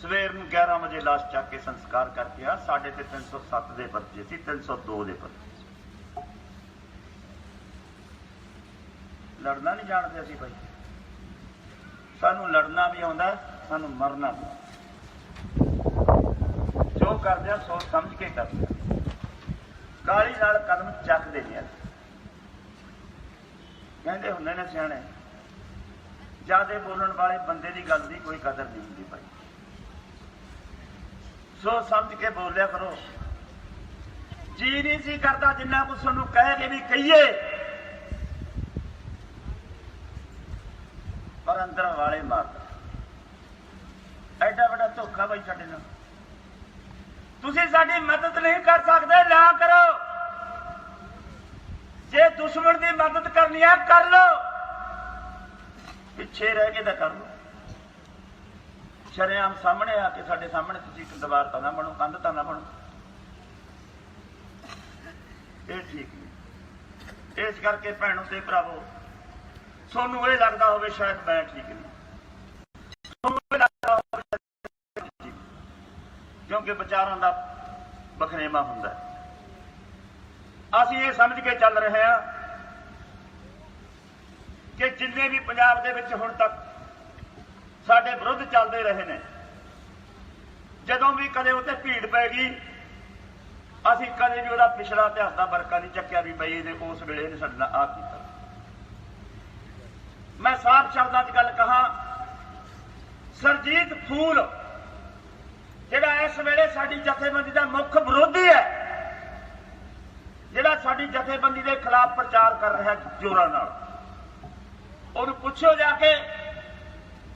ਸਵੇਰ ਨੂੰ 11 ਵਜੇ ਲਾਸ਼ ਚੱਕ ਕੇ ਸੰਸਕਾਰ ਕਰਕੇ ਆ। ਸਾਡੇ ਤੇ 307 ਦੇ ਪਰਚੇ ਸੀ, 302 ਦੇ ਪਰਚੇ। ਲੜਨਾ ਨਹੀਂ ਜਾਣਦੇ ਅਸੀਂ ਭਾਈ। ਸਾਨੂੰ ਲੜਨਾ ਵੀ ਆਉਂਦਾ, ਸਾਨੂੰ ਮਰਨਾ ਵੀ। ਜੋ ਕਰਦੇ ਆ ਸੋਚ ਸਮਝ ਕੇ ਕਰਦੇ ਆ। ਕਾਹਲੀ ਨਾਲ ਕਦਮ ਚੱਕਦੇ ਨਹੀਂ। ਕਹਿੰਦੇ ਹੁੰਦੇ ਨੇ ਸਿਆਣੇ, ਜਿਆਦੇ ਬੋਲਣ ਵਾਲੇ ਬੰਦੇ ਦੀ ਗੱਲ ਦੀ ਕੋਈ ਕਦਰ ਨਹੀਂ ਹੁੰਦੀ ਭਾਈ। ਸੋਚ ਸਮਝ ਕੇ ਬੋਲਿਆ ਕਰੋ। ਜੀ ਨਹੀਂ ਸੀ ਕਰਦਾ ਜਿੰਨਾ ਕੁਝ ਤੁਹਾਨੂੰ ਕਹਿ ਕੇ ਵੀ ਕਹੀਏ, ਪਰ ਅੰਦਰ ਵਾਲੇ ਮਾਰਦਾ। ਐਡਾ ਵੱਡਾ ਧੋਖਾ ਬਾਈ ਸਾਡੇ ਨਾਲ। ਤੁਸੀਂ ਸਾਡੀ ਮਦਦ ਨਹੀਂ ਕਰ ਸਕਦੇ, ਨਾ ਕਰੋ। ਜੇ ਦੁਸ਼ਮਣ ਦੀ ਮਦਦ ਕਰਨੀ ਹੈ ਕਰ ਲਓ, ਪਿੱਛੇ ਰਹਿ ਕੇ ਤਾਂ ਕਰ ਲਓ। ਸ਼ਰੇਆਮ ਸਾਹਮਣੇ ਆ ਕੇ ਸਾਡੇ ਸਾਹਮਣੇ ਤੁਸੀਂ ਇੱਕ ਦੀਵਾਰ ਤਾਂ ਨਾ ਬਣੋ, ਕੰਧ ਤਾਂ ਨਾ ਬਣੋ। ਇਹ ਠੀਕ ਨਹੀਂ। ਇਸ ਕਰਕੇ ਭੈਣੋ ਤੇ ਭਰਾਵੋ, ਤੁਹਾਨੂੰ ਇਹ ਲੱਗਦਾ ਹੋਵੇ ਸ਼ਾਇਦ ਮੈਂ ਠੀਕ ਨਹੀਂ, ਤੁਹਾਨੂੰ ਇਹ ਲੱਗਦਾ ਹੋਵੇ ਕਿਉਂਕਿ ਵਿਚਾਰਾਂ ਦਾ ਬਖਰੇਵਾ ਹੁੰਦਾ। ਅਸੀਂ ਇਹ ਸਮਝ ਕੇ ਚੱਲ ਰਹੇ ਹਾਂ ਕਿ ਜਿੰਨੇ ਵੀ ਪੰਜਾਬ ਦੇ ਵਿੱਚ ਹੁਣ ਤੱਕ ਸਾਡੇ ਵਿਰੁੱਧ ਚੱਲਦੇ ਰਹੇ ਨੇ, ਜਦੋਂ ਵੀ ਕਦੇ ਉੱਤੇ ਭੀੜ ਪੈ ਗਈ, ਅਸੀਂ ਕਦੇ ਵੀ ਉਹਦਾ ਪਿਛਲਾ ਇਤਿਹਾਸ ਦਾ ਵਰਕਾ ਨਹੀਂ ਚੱਕਿਆ ਵੀ ਬਈ ਇਹਨੇ ਉਸ ਵੇਲੇ ਇਹਨੇ ਸਾਡੇ ਨਾਲ ਆਹ ਕੀਤਾ। ਮੈਂ ਸਾਫ਼ ਸ਼ਬਦਾਂ 'ਚ ਗੱਲ ਕਹਾਂ, ਸਰਜੀਤ ਫੂਲ ਜਿਹੜਾ ਇਸ ਵੇਲੇ ਸਾਡੀ ਜਥੇਬੰਦੀ ਦਾ ਮੁੱਖ ਵਿਰੋਧੀ ਹੈ, ਜਿਹੜਾ ਸਾਡੀ ਜਥੇਬੰਦੀ ਦੇ ਖਿਲਾਫ ਪ੍ਰਚਾਰ ਕਰ ਰਿਹਾ ਜ਼ੋਰਾਂ ਨਾਲ, ਉਹਨੂੰ ਪੁੱਛੋ ਜਾ ਕੇ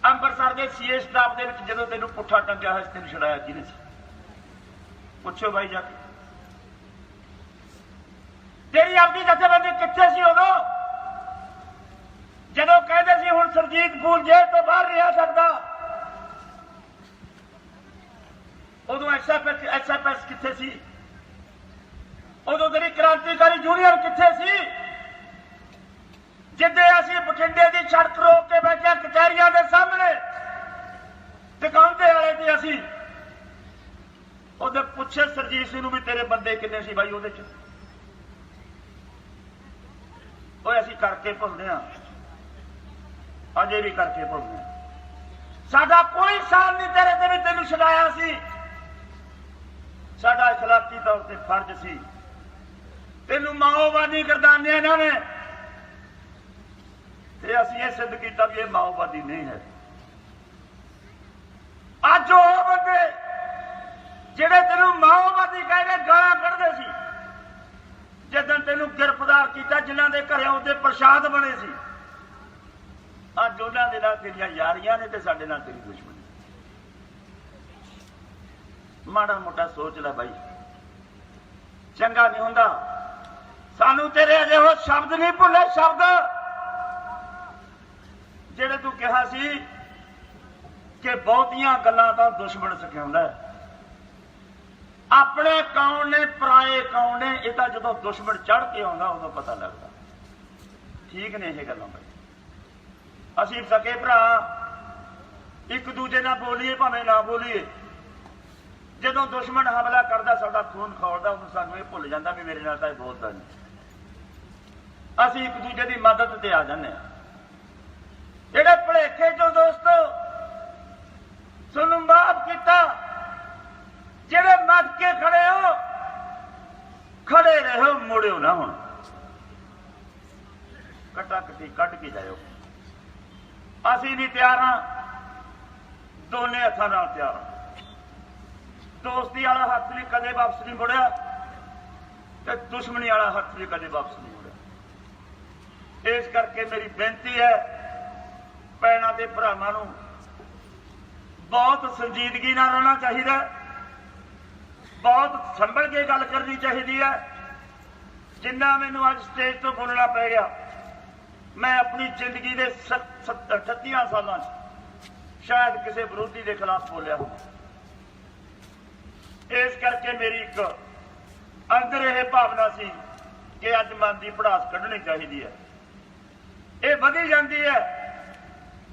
ਅੰਮ੍ਰਿਤਸਰ ਦੇ ਸੀਏ ਸਟਾਫ ਦੇ ਵਿੱਚ ਜਦੋਂ ਤੈਨੂੰ ਪੁੱਠਾ ਟੰਗਿਆ ਹੋਇਆ ਤੈਨੂੰ ਛੁਡਾਇਆ ਕਿਹਨੇ ਸੀ? ਪੁੱਛੋ ਬਾਈ ਜਾ ਕੇ। ਤੇਰੀ ਆਪਣੀ ਜਥੇਬੰਦੀ ਕਿੱਥੇ ਸੀ ਉਦੋਂ ਜਦੋਂ ਕਹਿੰਦੇ ਸੀ ਹੁਣ ਸਰਜੀਤ ਫੂਲ ਜੇਲ੍ਹ ਤੋਂ ਬਾਹਰ ਨਹੀਂ ਆ ਸਕਦਾ? ਉਦੋਂ ਐਸਐਫਐਸ ਕਿੱਥੇ ਸੀ? ਉਦੋਂ ਤੇਰੀ ਕ੍ਰਾਂਤੀਕਾਰੀ ਯੂਨੀਅਨ ਕਿੱਥੇ ਸੀ? ਜਿੱਦੇ ਅਸੀਂ ਬਠਿੰਡੇ ਦੀ ਸੜਕ ਰੋਕ ਕੇ ਬੈਠੇ ਕਚਹਿਰੀਆਂ ਦੇ ਸਾਹਮਣੇ ਟਿਕਾਉਂਦੇ ਵਾਲੇ ਤੇ ਅਸੀਂ ਉਹਦੇ ਪੁੱਛੇ ਸਰਜੀਤ ਸਿੰਘ ਨੂੰ ਵੀ ਤੇਰੇ ਬੰਦੇ ਕਿੰਨੇ ਸੀ ਬਾਈ ਉਹਦੇ ਚ? ਉਹ ਅਸੀਂ ਕਰਕੇ ਭੁੱਲਦੇ ਹਾਂ, ਅਜੇ ਵੀ ਕਰਕੇ ਭੁੱਲਦੇ ਹਾਂ। ਸਾਡਾ ਕੋਈ ਸਾਲ ਨਹੀਂ ਤੇਰੇ ਤੇ ਵੀ ਤੈਨੂੰ ਛਡਾਇਆ ਸੀ। ਸਾਡਾ ਇਖਲਾਕੀ ਤੌਰ ਤੇ ਫਰਜ਼ ਸੀ। ਤੈਨੂੰ ਮਾਓਵਾਦੀ ਗਰਦਾਨਿਆ ਇਹਨਾਂ ਨੇ, ਤੇ ਅਸੀਂ ਇਹ ਸਿੱਧ ਕੀਤਾ ਵੀ ਇਹ ਮਾਓਵਾਦੀ ਨਹੀਂ ਹੈ। ਅੱਜ ਉਹ ਬੰਦੇ ਜਿਹੜੇ ਤੈਨੂੰ ਮਾਓਵਾਦੀ ਕਹਿ ਕੇ ਗਾਲਾਂ ਕੱਢਦੇ ਸੀ, ਜਦੋਂ ਤੈਨੂੰ ਗ੍ਰਿਫਤਾਰ ਕੀਤਾ, ਜਿਨ੍ਹਾਂ ਦੇ ਘਰੇ ਉਹਦੇ ਪ੍ਰਸ਼ਾਦ ਬਣੇ ਸੀ, ਅੱਜ ਉਹਨਾਂ ਦੇ ਨਾਲ ਤੇਰੀਆਂ ਯਾਰੀਆਂ ਨੇ ਤੇ ਸਾਡੇ ਨਾਲ ਤੇਰੀ ਦੁਸ਼ਮਣੀ। ਮਾੜਾ ਮੋਟਾ ਸੋਚ ਲੈ ਬਾਈ, ਚੰਗਾ ਨਹੀਂ ਹੁੰਦਾ। ਸਾਨੂੰ ਤੇਰੇ ਅਜਿਹੇ ਸ਼ਬਦ ਨਹੀਂ ਭੁੱਲੇ, ਸ਼ਬਦ ਜਿਹੜੇ ਤੂੰ ਕਿਹਾ ਸੀ ਕਿ ਬਹੁਤੀਆਂ ਗੱਲਾਂ ਤਾਂ ਦੁਸ਼ਮਣ ਸਿਖਾਉਂਦਾ। ਆਪਣੇ ਕੌਣ ਨੇ ਪਰਾਏ ਕੌਣ ਨੇ, ਇਹ ਤਾਂ ਜਦੋਂ ਦੁਸ਼ਮਣ ਚੜ੍ਹ ਕੇ ਆਉਂਦਾ ਉਦੋਂ ਪਤਾ ਲੱਗਦਾ। ਠੀਕ ਨੇ ਇਹ ਗੱਲਾਂ ਬਾਈ। ਅਸੀਂ ਸਕੇ ਭਰਾ ਇੱਕ ਦੂਜੇ ਨਾਲ ਬੋਲੀਏ ਭਾਵੇਂ ਨਾ ਬੋਲੀਏ, ਜਦੋਂ ਦੁਸ਼ਮਣ ਹਮਲਾ ਕਰਦਾ ਸਾਡਾ ਖੂਨ ਖੌਲਦਾ, ਉਹਨੂੰ ਸਾਨੂੰ ਇਹ ਭੁੱਲ ਜਾਂਦਾ ਵੀ ਮੇਰੇ ਨਾਲ ਤਾਂ ਇਹ ਬੋਲਦਾ ਨਹੀਂ। ਅਸੀਂ ਇੱਕ ਦੂਜੇ ਦੀ ਮਦਦ ਤੇ ਆ ਜਾਂਦੇ ਹਾਂ। ਜਿਹੜੇ ਭੁਲੇਖੇ ਚੋਂ ਦੋਸਤੋ ਤੁਹਾਨੂੰ ਮਾਫ ਕੀਤਾ, ਜਿਹੜੇ ਮੱਦ ਕੇ ਖੜੇ ਹੋ, ਖੜੇ ਰਹੋ, ਮੁੜਿਓ ਨਾ। ਹੁਣ ਕੱਟਾ ਕੱਟੀ ਕੱਢ ਕੇ ਜਾਇਓ। ਅਸੀਂ ਵੀ ਤਿਆਰ ਹਾਂ, ਦੋਨੇ ਹੱਥਾਂ ਨਾਲ ਤਿਆਰ ਹਾਂ। ਦੋਸਤੀ ਵਾਲਾ ਹੱਥ ਵੀ ਕਦੇ ਵਾਪਸ ਨਹੀਂ ਮੁੜਿਆ ਤੇ ਦੁਸ਼ਮਣੀ ਵਾਲਾ ਹੱਥ ਵੀ ਕਦੇ ਵਾਪਸ ਨਹੀਂ ਮੁੜਿਆ। ਇਸ ਕਰਕੇ ਮੇਰੀ ਬੇਨਤੀ ਹੈ, ਭੈਣਾਂ ਤੇ ਭਰਾਵਾਂ ਨੂੰ ਬਹੁਤ ਸੰਜੀਦਗੀ ਨਾਲ ਰਹਿਣਾ ਚਾਹੀਦਾ, ਬਹੁਤ ਸੰਭਲ ਕੇ ਗੱਲ ਕਰਨੀ ਚਾਹੀਦੀ ਹੈ। ਜਿੰਨਾ ਮੈਨੂੰ ਅੱਜ ਸਟੇਜ ਤੋਂ ਬੋਲਣਾ ਪੈ ਗਿਆ, ਮੈਂ ਆਪਣੀ ਜ਼ਿੰਦਗੀ ਦੇ 38 ਸਾਲਾਂ 'ਚ ਸ਼ਾਇਦ ਕਿਸੇ ਵਿਰੋਧੀ ਦੇ ਖਿਲਾਫ ਬੋਲਿਆ ਹੋਵੇ। ਇਸ ਕਰਕੇ ਮੇਰੀ ਇੱਕ ਅੰਦਰ ਇਹ ਭਾਵਨਾ ਸੀ ਕਿ ਅੱਜ ਮਨ ਦੀ ਭੜਾਸ ਕੱਢਣੀ ਚਾਹੀਦੀ ਹੈ। ਇਹ ਵਧੀ ਜਾਂਦੀ ਹੈ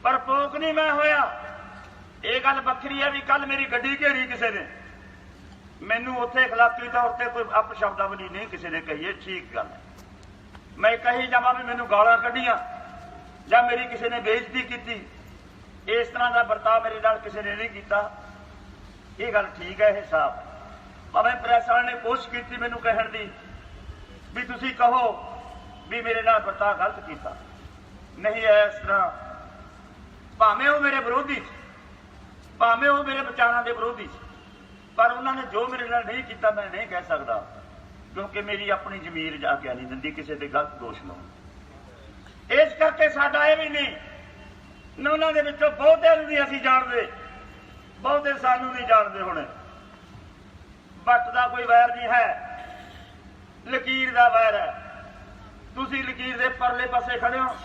ਪਰ ਪੋਕ ਨਹੀਂ ਮੈਂ ਹੋਇਆ। ਇਹ ਗੱਲ ਵੱਖਰੀ ਹੈ ਵੀ ਕੱਲ ਮੇਰੀ ਗੱਡੀ ਘੇਰੀ ਕਿਸੇ ਨੇ, ਮੈਨੂੰ ਉੱਥੇ ਅਖਲਾਕੀ ਤੌਰ ਤੇ ਕੋਈ ਅਪਸ਼ਬਦਾਵਲੀ ਨਹੀਂ ਕਿਸੇ ਨੇ ਕਹੀ, ਠੀਕ ਗੱਲ ਹੈ। ਮੈਂ ਕਹੀ ਜਾਵਾਂ ਵੀ ਮੈਨੂੰ ਗਾਲਾਂ ਕੱਢੀਆਂ ਜਾਂ ਮੇਰੀ ਕਿਸੇ ਨੇ ਬੇਇੱਜ਼ਤੀ ਕੀਤੀ, ਇਸ ਤਰ੍ਹਾਂ ਦਾ ਵਰਤਾਅ ਮੇਰੇ ਨਾਲ ਕਿਸੇ ਨੇ ਨਹੀਂ ਕੀਤਾ, ਇਹ ਗੱਲ ਠੀਕ ਹੈ, ਇਹ ਸਾਫ਼ ਹੈ। ਭਾਵੇਂ ਪ੍ਰੈਸ ਵਾਲੇ ਨੇ ਕੋਸ਼ਿਸ਼ ਕੀਤੀ ਮੈਨੂੰ ਕਹਿਣ ਦੀ ਵੀ ਤੁਸੀਂ ਕਹੋ ਵੀ ਮੇਰੇ ਨਾਲ ਵਰਤਾਅ ਗਲਤ ਕੀਤਾ, ਨਹੀਂ ਇਸ ਤਰ੍ਹਾਂ। ਭਾਵੇਂ ਉਹ ਮੇਰੇ ਵਿਰੋਧੀ ਸੀ, ਭਾਵੇਂ ਉਹ ਮੇਰੇ ਵਿਚਾਰਾਂ ਦੇ ਵਿਰੋਧੀ ਸੀ, ਪਰ ਉਹਨਾਂ ਨੇ ਜੋ ਮੇਰੇ ਨਾਲ ਨਹੀਂ ਕੀਤਾ ਮੈਂ ਨਹੀਂ ਕਹਿ ਸਕਦਾ, ਕਿਉਂਕਿ ਮੇਰੀ ਆਪਣੀ ਜ਼ਮੀਰ ਜਾ ਕੇ ਨਹੀਂ ਦਿੰਦੀ ਕਿਸੇ ਦੇ ਗਲਤ ਦੋਸ਼ ਲਾਉਣ। ਇਸ ਕਰਕੇ ਸਾਡਾ ਇਹ ਵੀ ਨਹੀਂ, ਉਹਨਾਂ ਦੇ ਵਿੱਚੋਂ ਬਹੁਤਿਆਂ ਨੂੰ ਨਹੀਂ ਅਸੀਂ ਜਾਣਦੇ, ਬਹੁਤੇ ਸਾਨੂੰ ਨਹੀਂ ਜਾਣਦੇ। ਹੁਣ ਵੱਟ ਦਾ ਕੋਈ ਵੈਰ ਨਹੀਂ ਹੈ, ਲਕੀਰ ਦਾ ਵੈਰ ਹੈ। ਤੁਸੀਂ ਲਕੀਰ ਦੇ ਪਰਲੇ ਪਾਸੇ ਖੜੇ ਹੋ,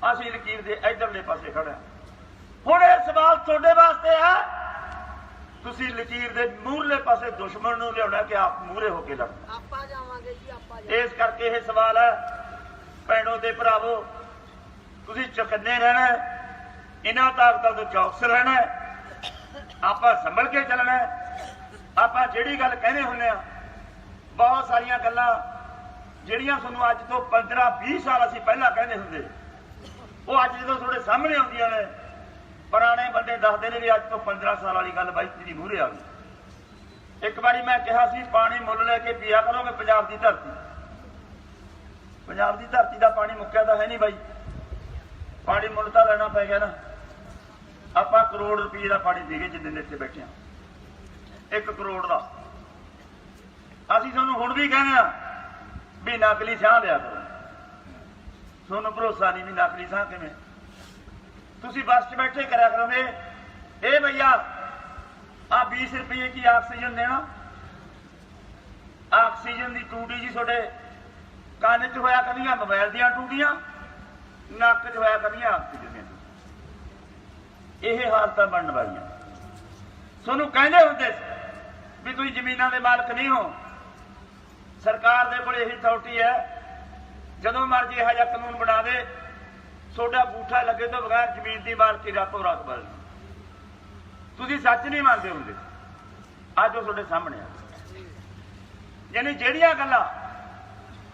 ਅਸੀਂ ਲਕੀਰ ਦੇ ਇਧਰਲੇ ਪਾਸੇ ਖੜੇ ਹਾਂ। ਹੁਣ ਇਹ ਸਵਾਲ ਤੁਹਾਡੇ ਵਾਸਤੇ ਹੈ, ਤੁਸੀਂ ਲਕੀਰ ਦੇ ਮੂਹਰਲੇ ਪਾਸੇ ਦੁਸ਼ਮਣ ਨੂੰ ਲਿਆਉਣਾ ਕਿ ਆਪ ਮੂਹਰੇ ਹੋ ਕੇ ਲੜਨਾ। ਆਪਾਂ ਜਾਵਾਂਗੇ ਜੀ, ਆਪਾਂ ਇਸ ਕਰਕੇ ਇਹ ਸਵਾਲ ਹੈ, ਭੈਣੋ ਤੇ ਭਰਾਵੋ, ਤੁਸੀਂ ਚੁਕੰਨੇ ਰਹਿਣਾ, ਇਹਨਾਂ ਤਾਕਤਾਂ ਤੋਂ ਚੌਕਸ ਰਹਿਣਾ, ਆਪਾਂ ਸੰਭਲ ਕੇ ਚੱਲਣਾ। ਆਪਾਂ ਜਿਹੜੀ ਗੱਲ ਕਹਿੰਦੇ ਹੁੰਦੇ ਆ, ਬਹੁਤ ਸਾਰੀਆਂ ਗੱਲਾਂ ਜਿਹੜੀਆਂ ਤੁਹਾਨੂੰ ਅੱਜ ਤੋਂ 15-20 ਸਾਲ ਅਸੀਂ ਪਹਿਲਾਂ ਕਹਿੰਦੇ ਹੁੰਦੇ, ਉਹ ਅੱਜ ਜਦੋਂ ਤੁਹਾਡੇ ਸਾਹਮਣੇ ਆਉਂਦੀਆਂ ਨੇ, ਪੁਰਾਣੇ ਬੰਦੇ ਦੱਸਦੇ ਨੇ ਵੀ ਅੱਜ ਤੋਂ 15 ਸਾਲ ਵਾਲੀ ਗੱਲ ਬਾਈ ਤੇਰੀ ਮੂਹਰੇ ਆ ਗਈ। ਇੱਕ ਵਾਰੀ ਮੈਂ ਕਿਹਾ ਸੀ ਪਾਣੀ ਮੁੱਲ ਲੈ ਕੇ ਪੀਆ ਕਰੋਗੇ ਪੰਜਾਬ ਦੀ ਧਰਤੀ। ਪੰਜਾਬ ਦੀ ਧਰਤੀ ਦਾ ਪਾਣੀ ਮੁੱਕਿਆ ਤਾਂ ਹੈ ਨਹੀਂ ਬਾਈ, ਪਾਣੀ ਮੁੱਲ ਤਾਂ ਲੈਣਾ ਪੈ ਗਿਆ ਨਾ। ਆਪਾਂ ਕਰੋੜ ਰੁਪਏ ਦਾ ਪਾਣੀ ਦੇ ਗਏ ਜਿੰਨੇ ਇੱਥੇ ਬੈਠੇ ਆ, 1 ਕਰੋੜ ਦਾ। ਅਸੀਂ ਤੁਹਾਨੂੰ ਹੁਣ ਵੀ ਕਹਿੰਦੇ ਆ ਵੀ ਨਕਲੀ ਸਾਹ ਲਿਆ ਕਰੋ। ਤੁਹਾਨੂੰ ਭਰੋਸਾ ਨਹੀਂ ਵੀ ਨਕਲੀ ਸਾਹ ਕਿਵੇਂ, ਤੁਸੀਂ ਬੱਸ 'ਚ ਬੈਠੇ ਕਰਿਆ ਕਰੋਗੇ, ਇਹ ਭਈਆ ਆ 20 ਰੁਪਏ ਕੀ ਆਕਸੀਜਨ ਦੇਣਾ, ਆਕਸੀਜਨ ਦੀ ਟੂਟੀ ਜੀ ਤੁਹਾਡੇ ਕੰਨ 'ਚ ਹੋਇਆ ਕਰਦੀਆਂ ਮੋਬਾਈਲ ਦੀਆਂ ਟੂਟੀਆਂ, ਨੱਕ 'ਚ ਹੋਇਆ ਕਰਦੀਆਂ ਆਕਸੀਜਨ ਦੀਆਂ। ਇਹ ਹਾਲਤਾਂ ਬਣਨ ਵਾਲੀਆਂ। ਤੁਹਾਨੂੰ ਕਹਿੰਦੇ ਹੁੰਦੇ ਵੀ ਤੁਸੀਂ ਜ਼ਮੀਨਾਂ ਦੇ ਮਾਲਕ ਨਹੀਂ ਹੋ, ਸਰਕਾਰ ਦੇ ਕੋਲ ਇਹੀ ਅਥਾਰਟੀ ਹੈ, ਜਦੋਂ ਮਰਜ਼ੀ ਇਹੋ ਜਿਹਾ ਕਾਨੂੰਨ ਬਣਾ ਦੇ, ਤੁਹਾਡਾ ਬੂਠਾ ਲੱਗੇ ਤੋਂ ਬਗੈਰ ਜ਼ਮੀਨ ਦੀ ਮਾਲਕੀ ਰਾਤੋਂ ਰਾਤ ਬਦਲ। ਤੁਸੀਂ ਸੱਚ ਨਹੀਂ ਮੰਨਦੇ ਹੁੰਦੇ, ਅੱਜ ਉਹ ਤੁਹਾਡੇ ਸਾਹਮਣੇ ਆ। ਯਾਨੀ ਜਿਹੜੀਆਂ ਗੱਲਾਂ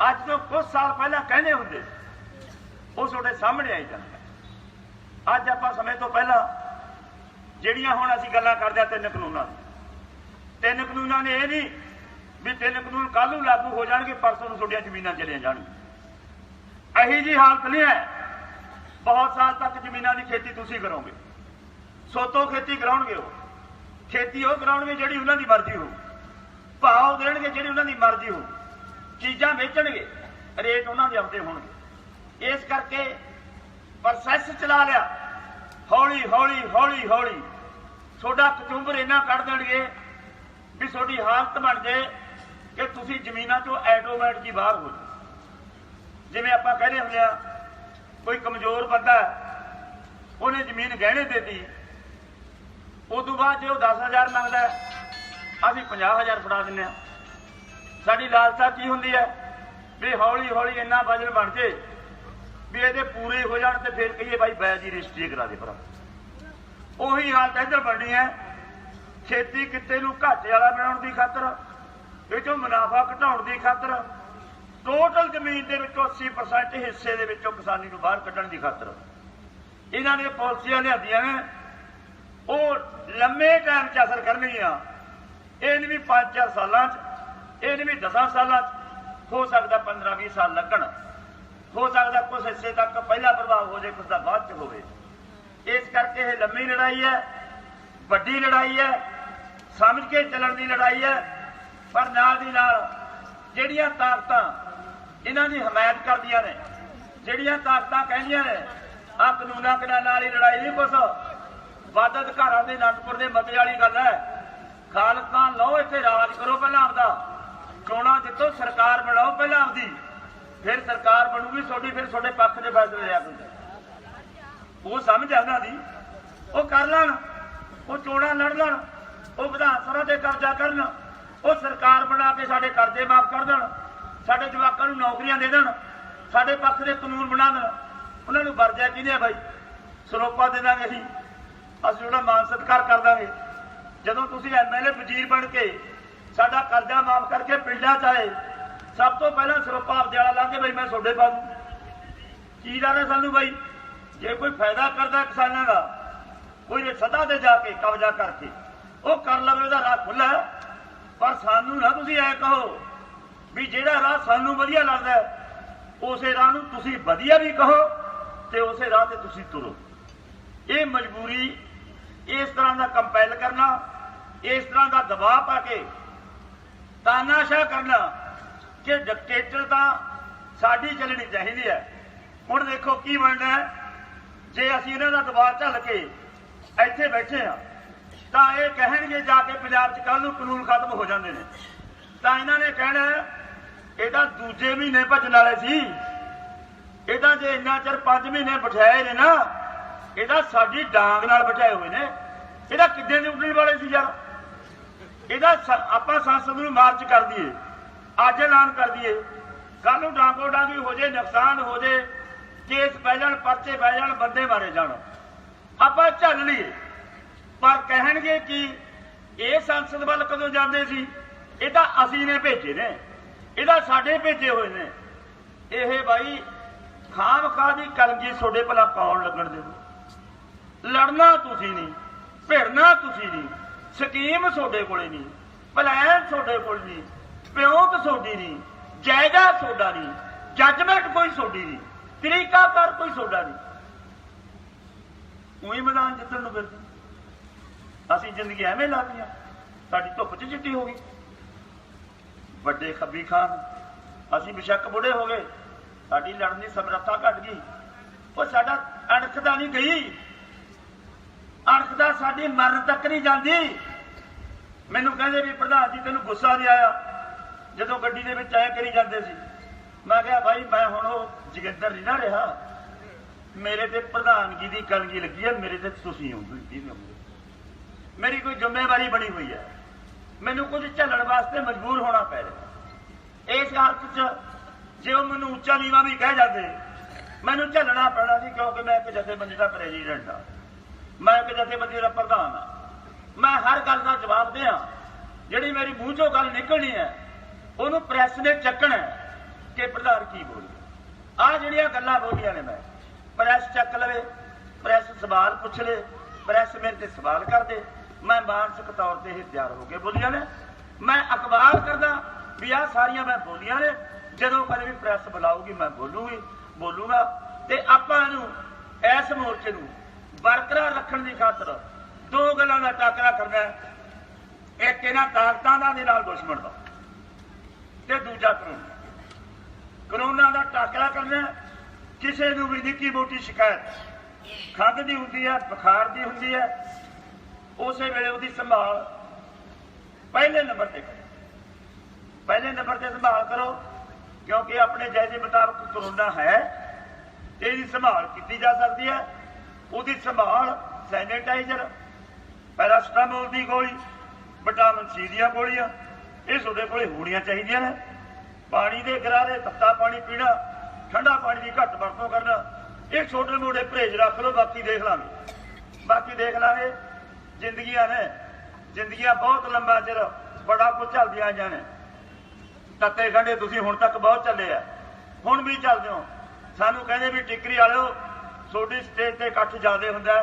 ਅੱਜ ਤੋਂ ਕੁਝ ਸਾਲ ਪਹਿਲਾਂ ਕਹਿੰਦੇ ਹੁੰਦੇ, ਉਹ ਤੁਹਾਡੇ ਸਾਹਮਣੇ ਆਈ ਜਾਂਦੀਆਂ। ਅੱਜ ਆਪਾਂ ਸਮੇਂ ਤੋਂ ਪਹਿਲਾਂ ਜਿਹੜੀਆਂ ਹੁਣ ਅਸੀਂ ਗੱਲਾਂ ਕਰਦੇ ਹਾਂ 3 ਕਾਨੂੰਨਾਂ ਦੀ, 3 ਕਾਨੂੰਨਾਂ ਨੇ ਇਹ ਨਹੀਂ ਵੀ 3 ਕਾਨੂੰਨ ਕੱਲ ਨੂੰ ਲਾਗੂ ਹੋ ਜਾਣਗੇ, ਪਰਸੋਂ ਨੂੰ ਤੁਹਾਡੀਆਂ ਜ਼ਮੀਨਾਂ ਚਲੀਆਂ ਜਾਣਗੀਆਂ। ਇਹੀ ਜੀ ਹਾਲਤ ਨਹੀਂ ਹੈ। ਬਹੁਤ ਸਾਲ ਤੱਕ ਜ਼ਮੀਨਾਂ ਦੀ ਖੇਤੀ ਤੁਸੀਂ ਕਰੋਗੇ, ਸੋਤੋਂ ਖੇਤੀ ਕਰਾਉਣਗੇ, ਉਹ ਖੇਤੀ ਉਹ ਕਰਾਉਣਗੇ ਜਿਹੜੀ ਉਹਨਾਂ ਦੀ ਮਰਜ਼ੀ ਹੋਊ, ਭਾਅ ਦੇਣਗੇ ਜਿਹੜੀ ਉਹਨਾਂ ਦੀ ਮਰਜ਼ੀ ਹੋਊ, ਚੀਜ਼ਾਂ ਵੇਚਣਗੇ, ਰੇਟ ਉਹਨਾਂ ਦੇ ਆਉਂਦੇ ਹੋਣਗੇ। ਇਸ ਕਰਕੇ ਪ੍ਰੋਸੈਸ ਚਲਾ ਲਿਆ, ਹੌਲੀ ਹੌਲੀ ਹੌਲੀ ਹੌਲੀ ਤੁਹਾਡਾ ਕਚੂੰਬਰ ਇੰਨਾ ਕੱਢ ਦੇਣਗੇ ਵੀ ਤੁਹਾਡੀ ਹਾਲਤ ਬਣ ਜਾਏ ਕਿ ਤੁਸੀਂ ਜ਼ਮੀਨਾਂ ਚੋਂ ਆਟੋਮੈਟਿਕ ਹੀ ਬਾਹਰ ਹੋ ਜਾਓ। ਜਿਵੇਂ ਆਪਾਂ ਕਹਿੰਦੇ ਹੁੰਦੇ ਆ, ਕੋਈ ਕਮਜ਼ੋਰ ਬੰਦਾ ਉਹਨੇ ਜ਼ਮੀਨ ਗਹਿਣੇ ਦੇਤੀ, ਉਦੋਂ ਬਾਅਦ ਜੇ ਉਹ 10,000 ਮੰਗਦਾ, ਅਸੀਂ 50,000 ਫੜਾ ਦਿੰਦੇ ਹਾਂ। ਸਾਡੀ ਲਾਲਸਾ ਕੀ ਹੁੰਦੀ ਹੈ ਵੀ ਹੌਲੀ ਹੌਲੀ ਇੰਨਾ ਵਜਨ ਬਣ ਜੇ ਵੀ ਇਹਦੇ ਪੂਰੇ ਹੋ ਜਾਣ ਤੇ ਫਿਰ ਕਹੀਏ ਬਾਈ ਬੈ ਦੀ ਰਜਿਸਟਰੀ ਕਰਾ ਦੇ ਭਰਾ। ਉਹੀ ਹਾਲਤ ਇੱਧਰ ਬਣੀ ਹੈ। ਖੇਤੀ ਕਿੱਤੇ ਨੂੰ ਘਾਟੇ ਵਾਲਾ ਬਣਾਉਣ ਦੀ ਖਾਤਰ, ਇਹ ਚੋਂ ਮੁਨਾਫਾ ਘਟਾਉਣ ਦੀ ਖਾਤਰ, ਟੋਟਲ ਜ਼ਮੀਨ ਦੇ ਵਿੱਚੋਂ 80% ਹਿੱਸੇ ਦੇ ਵਿੱਚੋਂ ਕਿਸਾਨੀ ਨੂੰ ਬਾਹਰ ਕੱਢਣ ਦੀ ਖਾਤਰ ਇਹਨਾਂ ਨੇ ਪਾਲਿਸੀਆਂ ਲਿਆਂਦੀਆਂ ਨੇ। ਉਹ ਲੰਮੇ ਟਾਈਮ 'ਚ ਅਸਰ ਕਰਨਗੀਆਂ। ਇਹ ਨਹੀਂ ਵੀ 5-4 ਸਾਲਾਂ 'ਚ, ਇਹ ਨਹੀਂ ਵੀ 10 ਸਾਲਾਂ 'ਚ, ਹੋ ਸਕਦਾ 15-20 ਸਾਲ ਲੱਗਣ, ਹੋ ਸਕਦਾ ਕੁਝ ਹਿੱਸੇ ਤੱਕ ਪਹਿਲਾ ਪ੍ਰਭਾਵ ਹੋ ਜਾਏ, ਕੁਝ ਦਾ ਬਾਅਦ 'ਚ ਹੋਵੇ। ਇਸ ਕਰਕੇ ਇਹ ਲੰਮੀ ਲੜਾਈ ਹੈ, ਵੱਡੀ ਲੜਾਈ ਹੈ, ਸਮਝ ਕੇ ਚੱਲਣ ਦੀ ਲੜਾਈ ਹੈ। ਪਰ ਨਾਲ ਦੀ ਨਾਲ ਜਿਹੜੀਆਂ ਤਾਕਤਾਂ ਇਹਨਾਂ ਦੀ ਹਮਾਇਤ ਕਰਦੀਆਂ ਨੇ, ਜਿਹੜੀਆਂ ਤਾਕਤਾਂ ਕਹਿੰਦੀਆਂ ਨੇ ਆਹ ਕਾਨੂੰਨਾਂ ਕਾਨੂੰਨਾਂ ਵਾਲੀ ਲੜਾਈ ਨਹੀਂ, ਕੁਛ ਵੱਧ ਅਧਿਕਾਰਾਂ ਦੇ ਅਨੰਦਪੁਰ ਦੇ ਮਤੇ ਵਾਲੀ ਗੱਲ ਹੈ। ਖਾਲਿਸਤਾਨ ਲਓ, ਇੱਥੇ ਰਾਜ ਕਰੋ, ਪਹਿਲਾਂ ਆਪਦਾ ਚੋਣਾਂ ਜਿੱਤੋ, ਸਰਕਾਰ ਬਣਾਓ ਪਹਿਲਾਂ ਆਪਦੀ, ਫਿਰ ਸਰਕਾਰ ਬਣੂਗੀ ਤੁਹਾਡੀ, ਫਿਰ ਤੁਹਾਡੇ ਪੱਖ ਦੇ ਫੈਸਲੇ ਲਿਆ ਕੋਈ। ਉਹ ਸਮਝ ਆ ਉਹਨਾਂ ਦੀ, ਉਹ ਕਰ ਲੈਣ, ਉਹ ਚੋਣਾਂ ਲੜ ਲੈਣ, ਉਹ ਵਿਧਾਨ ਸਭਾ ਤੇ ਕਬਜ਼ਾ ਕਰਨ, ਉਹ ਸਰਕਾਰ ਬਣਾ ਕੇ ਸਾਡੇ ਕਰਜ਼ੇ ਮਾਫ ਕਰ ਦੇਣ, ਸਾਡੇ ਜਵਾਕਾਂ ਨੂੰ ਨੌਕਰੀਆਂ ਦੇ ਦੇਣ, ਸਾਡੇ ਪੱਖ ਦੇ ਕਾਨੂੰਨ ਬਣਾ ਦੇਣ। ਉਹਨਾਂ ਨੂੰ ਵਰਜਿਆ ਕਿਹਨੇ ਆ ਬਾਈ? ਸਰੋਪਾ ਦੇ ਦਾਂਗੇ ਅਸੀਂ ਉਹਦਾ ਮਾਨ ਸਤਿਕਾਰ ਕਰ ਦਾਂਗੇ। ਜਦੋਂ ਤੁਸੀਂ MLA ਵਜ਼ੀਰ ਬਣ ਕੇ ਸਾਡਾ ਕਰਜ਼ਾ ਮਾਫ ਕਰਕੇ ਪਿੰਡਾਂ 'ਚ ਆਏ, ਸਭ ਤੋਂ ਪਹਿਲਾਂ ਸਰੋਪਾ ਆਪਦੇ ਵਾਲਾ ਲਾ ਕੇ ਬਈ ਮੈਂ ਤੁਹਾਡੇ ਪਾ ਦੂੰ। ਕੀ ਡਰ ਸਾਨੂੰ ਬਾਈ? ਜੇ ਕੋਈ ਫਾਇਦਾ ਕਰਦਾ ਕਿਸਾਨਾਂ ਦਾ, ਕੋਈ ਸੱਤਾ ਤੇ ਜਾ ਕੇ ਕਬਜ਼ਾ ਕਰਕੇ ਉਹ ਕਰ ਲਵੇ, ਉਹਦਾ ਰਾਹ ਖੁੱਲ੍ਹਾ। ਪਰ ਸਾਨੂੰ ਨਾ ਤੁਸੀਂ ਐ ਕਹੋ ਵੀ ਜਿਹੜਾ ਰਾਹ ਸਾਨੂੰ ਵਧੀਆ ਲੱਗਦਾ ਉਸੇ ਰਾਹ ਨੂੰ ਤੁਸੀਂ ਵਧੀਆ ਵੀ ਕਹੋ ਤੇ ਉਸੇ ਰਾਹ ਤੇ ਤੁਸੀਂ ਤੁਰੋ। ਇਹ ਮਜਬੂਰੀ, ਇਸ ਤਰ੍ਹਾਂ ਦਾ ਕੰਪੈਲ ਕਰਨਾ, ਇਸ ਤਰ੍ਹਾਂ ਦਾ ਦਬਾਅ ਪਾ ਕੇ ਤਾਨਾਸ਼ਾਹ ਕਰਨਾ ਕਿ ਡਿਕਟੇਟਰ ਤਾਂ ਸਾਡੀ ਚੱਲਣੀ ਚਾਹੀਦੀ ਹੈ। ਹੁਣ ਦੇਖੋ ਕੀ ਬਣਨਾ ਜੇ ਅਸੀਂ ਇਹਨਾਂ ਦਾ ਦਬਾਅ ਝੱਲ ਕੇ ਇੱਥੇ ਬੈਠੇ ਹਾਂ, ਤਾਂ ਇਹ ਕਹਿਣਗੇ ਜਾ ਕੇ ਪੰਜਾਬ 'ਚ ਕੱਲ੍ਹ ਨੂੰ ਕਾਨੂੰਨ ਖਤਮ ਹੋ ਜਾਂਦੇ ਨੇ, ਤਾਂ ਇਹਨਾਂ ਨੇ ਕਹਿਣਾ ਇਹ ਤਾਂ ਦੂਜੇ ਮਹੀਨੇ ਭੱਜਣ ਵਾਲੇ ਸੀ, ਇਹ ਤਾਂ ਜੇ ਇੰਨਾ ਚਿਰ 5 ਮਹੀਨੇ ਬਿਠਾਏ ਨੇ ਨਾ, ਇਹਦਾ ਸਾਡੀ ਡਾਂਗ ਨਾਲ ਬਿਠਾਏ ਹੋਏ ਨੇ, ਇਹਦਾ ਕਿੱਦਾਂ ਦੇ ਉੱਡਣ ਵਾਲੇ ਸੀ ਯਾਰ। ਇਹਦਾ ਆਪਾਂ ਸੰਸਦ ਨੂੰ ਮਾਰਚ ਕਰ ਦਈਏ, ਅੱਜ ਐਲਾਨ ਕਰ ਦਈਏ, ਕੱਲ੍ਹ ਨੂੰ ਡਾਂਗੋ ਡਾਂਗੀ ਹੋ ਜੇ, ਨੁਕਸਾਨ ਹੋ ਜੇ, ਕੇਸ ਪੈ ਜਾਣ, ਪਰਚੇ ਪੈ ਜਾਣ, ਬੰਦੇ ਮਾਰੇ ਜਾਣ, ਆਪਾਂ ਝੱਲ ਲਈਏ। ਪਰ ਕਹਿਣਗੇ ਕਿ ਇਹ ਸੰਸਦ ਵੱਲ ਕਦੋਂ ਜਾਂਦੇ ਸੀ? ਇਹ ਤਾਂ ਅਸੀਂ ਨੇ ਭੇਜੇ ਨੇ, ਇਹਦਾ ਸਾਡੇ ਭੇਜੇ ਹੋਏ ਨੇ। ਇਹ ਬਾਈ ਖਾਮ-ਖਾਹ ਦੀ ਕਲਗੀ ਤੁਹਾਡੇ ਭਲਾ ਕੌਣ ਲੱਗਣ ਦੇ? ਲੜਨਾ ਤੁਸੀਂ ਨਹੀਂ, ਭਿੜਨਾ ਤੁਸੀਂ ਨਹੀਂ, ਸਕੀਮ ਤੁਹਾਡੇ ਕੋਲੇ ਨਹੀਂ, ਪਲਾਨ ਤੁਹਾਡੇ ਕੋਲ ਨਹੀਂ, ਪਿਓਤ ਤੁਹਾਡੀ ਨਹੀਂ, ਜਾਇਦਾ ਤੁਹਾਡਾ ਨਹੀਂ, ਜੱਜਮੈਂਟ ਕੋਈ ਤੁਹਾਡੀ ਨਹੀਂ, ਤਰੀਕਾਕਾਰ ਕੋਈ ਤੁਹਾਡਾ ਨਹੀਂ। ਉਹੀ ਮੈਦਾਨ ਜਿੱਤਣ ਨੂੰ ਫਿਰਦੇ। ਅਸੀਂ ਜ਼ਿੰਦਗੀ ਐਵੇਂ ਲਾ ਲਈਆਂ, ਸਾਡੀ ਧੁੱਪ 'ਚ ਚਿੱਟੀ ਹੋ ਗਈ। ਵੱਡੇ ਖੱਬੀ ਖਾਨ, ਅਸੀਂ ਬੇਸ਼ੱਕ ਬੁੜੇ ਹੋ ਗਏ, ਸਾਡੀ ਲੜਨ ਦੀ ਸਮਰੱਥਾ ਘਟ ਗਈ। ਉਹ ਸਾਡਾ ਅਣਖ ਤਾਂ ਨਹੀਂ ਗਈ, ਅਣਖ ਤਾਂ ਸਾਡੀ ਮਰਨ ਤੱਕ ਨਹੀਂ ਜਾਂਦੀ। ਮੈਨੂੰ ਕਹਿੰਦੇ ਵੀ ਪ੍ਰਧਾਨ ਜੀ ਤੈਨੂੰ ਗੁੱਸਾ ਨਹੀਂ ਆਇਆ ਜਦੋਂ ਗੱਡੀ ਦੇ ਵਿੱਚ ਐ ਕਰੀ ਜਾਂਦੇ ਸੀ? ਮੈਂ ਕਿਹਾ ਭਾਈ ਮੈਂ ਹੁਣ ਉਹ ਜੋਗਿੰਦਰ ਨਹੀਂ ਨਾ ਰਿਹਾ, ਮੇਰੇ ਤੇ ਪ੍ਰਧਾਨਗੀ ਦੀ ਕਲਗੀ ਲੱਗੀ ਹੈ, ਮੇਰੇ ਤੇ ਤੁਸੀਂ ਹੋਊਗੀ, ਮੇਰੀ ਕੋਈ ਜ਼ਿੰਮੇਵਾਰੀ ਬਣੀ ਹੋਈ ਹੈ, ਮੈਨੂੰ ਕੁਝ ਝੱਲਣ ਵਾਸਤੇ ਮਜਬੂਰ ਹੋਣਾ ਪੈ ਰਿਹਾ। ਇਸ ਹਾਲਤ 'ਚ ਜੇ ਉਹ ਮੈਨੂੰ ਉੱਚਾ ਨੀਵਾਂ ਵੀ ਕਹਿ ਜਾਂਦੇ, ਮੈਨੂੰ ਝੱਲਣਾ ਪੈਣਾ ਸੀ, ਕਿਉਂਕਿ ਮੈਂ ਇੱਕ ਜਥੇਬੰਦੀ ਦਾ ਪ੍ਰੈਜ਼ੀਡੈਂਟ ਹਾਂ, ਮੈਂ ਇੱਕ ਜਥੇਬੰਦੀ ਦਾ ਪ੍ਰਧਾਨ ਹਾਂ। ਮੈਂ ਹਰ ਗੱਲ ਦਾ ਜਵਾਬ ਦਿਆਂ, ਜਿਹੜੀ ਮੇਰੀ ਮੂੰਹ 'ਚੋਂ ਗੱਲ ਨਿਕਲਣੀ ਹੈ ਉਹਨੂੰ ਪ੍ਰੈਸ ਨੇ ਚੱਕਣਾ ਕਿ ਪ੍ਰਧਾਨ ਕੀ ਬੋਲੇ। ਆਹ ਜਿਹੜੀਆਂ ਗੱਲਾਂ ਬੋਲੀਆਂ ਨੇ, ਮੈਂ ਪ੍ਰੈਸ ਚੱਕ ਲਵੇ, ਪ੍ਰੈਸ ਸਵਾਲ ਪੁੱਛ ਲੇ, ਪ੍ਰੈਸ ਮੇਰੇ ਤੇ ਸਵਾਲ ਕਰਦੇ, ਮੈਂ ਮਾਨਸਿਕ ਤੌਰ ਤੇ ਇਹ ਤਿਆਰ ਹੋ ਕੇ ਬੋਲੀਆਂ ਨੇ। ਮੈਂ ਅਖਬਾਰ ਕਰਦਾ ਵੀ ਆਹ ਸਾਰੀਆਂ ਮੈਂ ਬੋਲੀਆਂ ਨੇ, ਜਦੋਂ ਕਦੇ ਵੀ ਪ੍ਰੈਸ ਬੁਲਾਊਗੀ ਮੈਂ ਬੋਲੂਗਾ। ਤੇ ਆਪਾਂ ਨੂੰ ਇਸ ਮੋਰਚੇ ਨੂੰ ਬਰਕਰਾਰ ਰੱਖਣ ਦੀ ਖਾਤਰ ਦੋ ਗੱਲਾਂ ਦਾ ਟਾਕਰਾ ਕਰਨਾ, ਇੱਕ ਇਹਨਾਂ ਤਾਕਤਾਂ ਦਾ ਦੇ ਨਾਲ ਦੁਸ਼ਮਣ ਦਾ, ਤੇ ਦੂਜਾ ਕਾਨੂੰਨਾਂ ਦਾ ਟਾਕਰਾ ਕਰਨਾ। ਕਿਸੇ ਨੂੰ ਵੀ ਨਿੱਕੀ ਮੋਟੀ ਸ਼ਿਕਾਇਤ ਖੰਘ ਦੀ ਹੁੰਦੀ ਹੈ, ਬੁਖਾਰ ਦੀ ਹੁੰਦੀ ਹੈ, ਉਸੇ ਵੇਲੇ ਉਹਦੀ ਸੰਭਾਲ ਪਹਿਲੇ ਨੰਬਰ ਤੇ ਸੰਭਾਲ ਕਰੋ, ਕਿਉਂਕਿ ਆਪਣੇ ਜਾਇਜ਼ੇ ਮੁਤਾਬਕ ਕਰੋਨਾ ਹੈ, ਇਹਦੀ ਸੰਭਾਲ ਕੀਤੀ ਜਾ ਸਕਦੀ ਹੈ। ਉਹਦੀ ਸੰਭਾਲ ਸੈਨੀਟਾਈਜ਼ਰ, ਪੈਰਾਸਟਾਮੋਲ ਦੀ ਗੋਲੀ, ਵਿਟਾਮਿਨ C ਦੀਆਂ ਗੋਲੀਆਂ, ਇਹ ਤੁਹਾਡੇ ਕੋਲ ਹੋਣੀਆਂ ਚਾਹੀਦੀਆਂ ਨੇ। ਪਾਣੀ ਦੇ ਗਰਾਰੇ, ਤੱਤਾ ਪਾਣੀ ਪੀਣਾ, ਠੰਡਾ ਪਾਣੀ ਦੀ ਘੱਟ ਵਰਤੋਂ ਕਰਨਾ, ਇਹ ਛੋਟੇ ਮੋਟੇ ਪਰਹੇਜ਼ ਰੱਖ ਲਓ, ਬਾਕੀ ਦੇਖ ਲਾਂਗੇ। बाकी देख लांगे जिंदगियां ने, जिंदगियां बहुत लंबा चिर बड़ा कुछ चलदियां आईयां ने। तत्ते गंढे तुसीं हुण तक बहुत चले आ, हुण भी चलदे हो। सानू कहंदे भी टिकरी वालिओ थोड़ी स्टेज ते इकट्ठ ज्यादा हुंदा,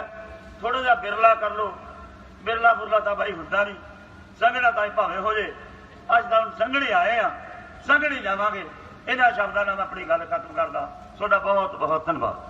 थोड़ा जिहा बिरला कर लो। बिरला बुरला तां बाई हुंदा नहीं, संघना तां भावें हो जे। अज तां हुण संघणी आए आ, संघणी जावांगे। इन्हां शब्दां नाल मैं अपनी गल खत्म करदा। तुहाडा बहुत बहुत धन्नवाद।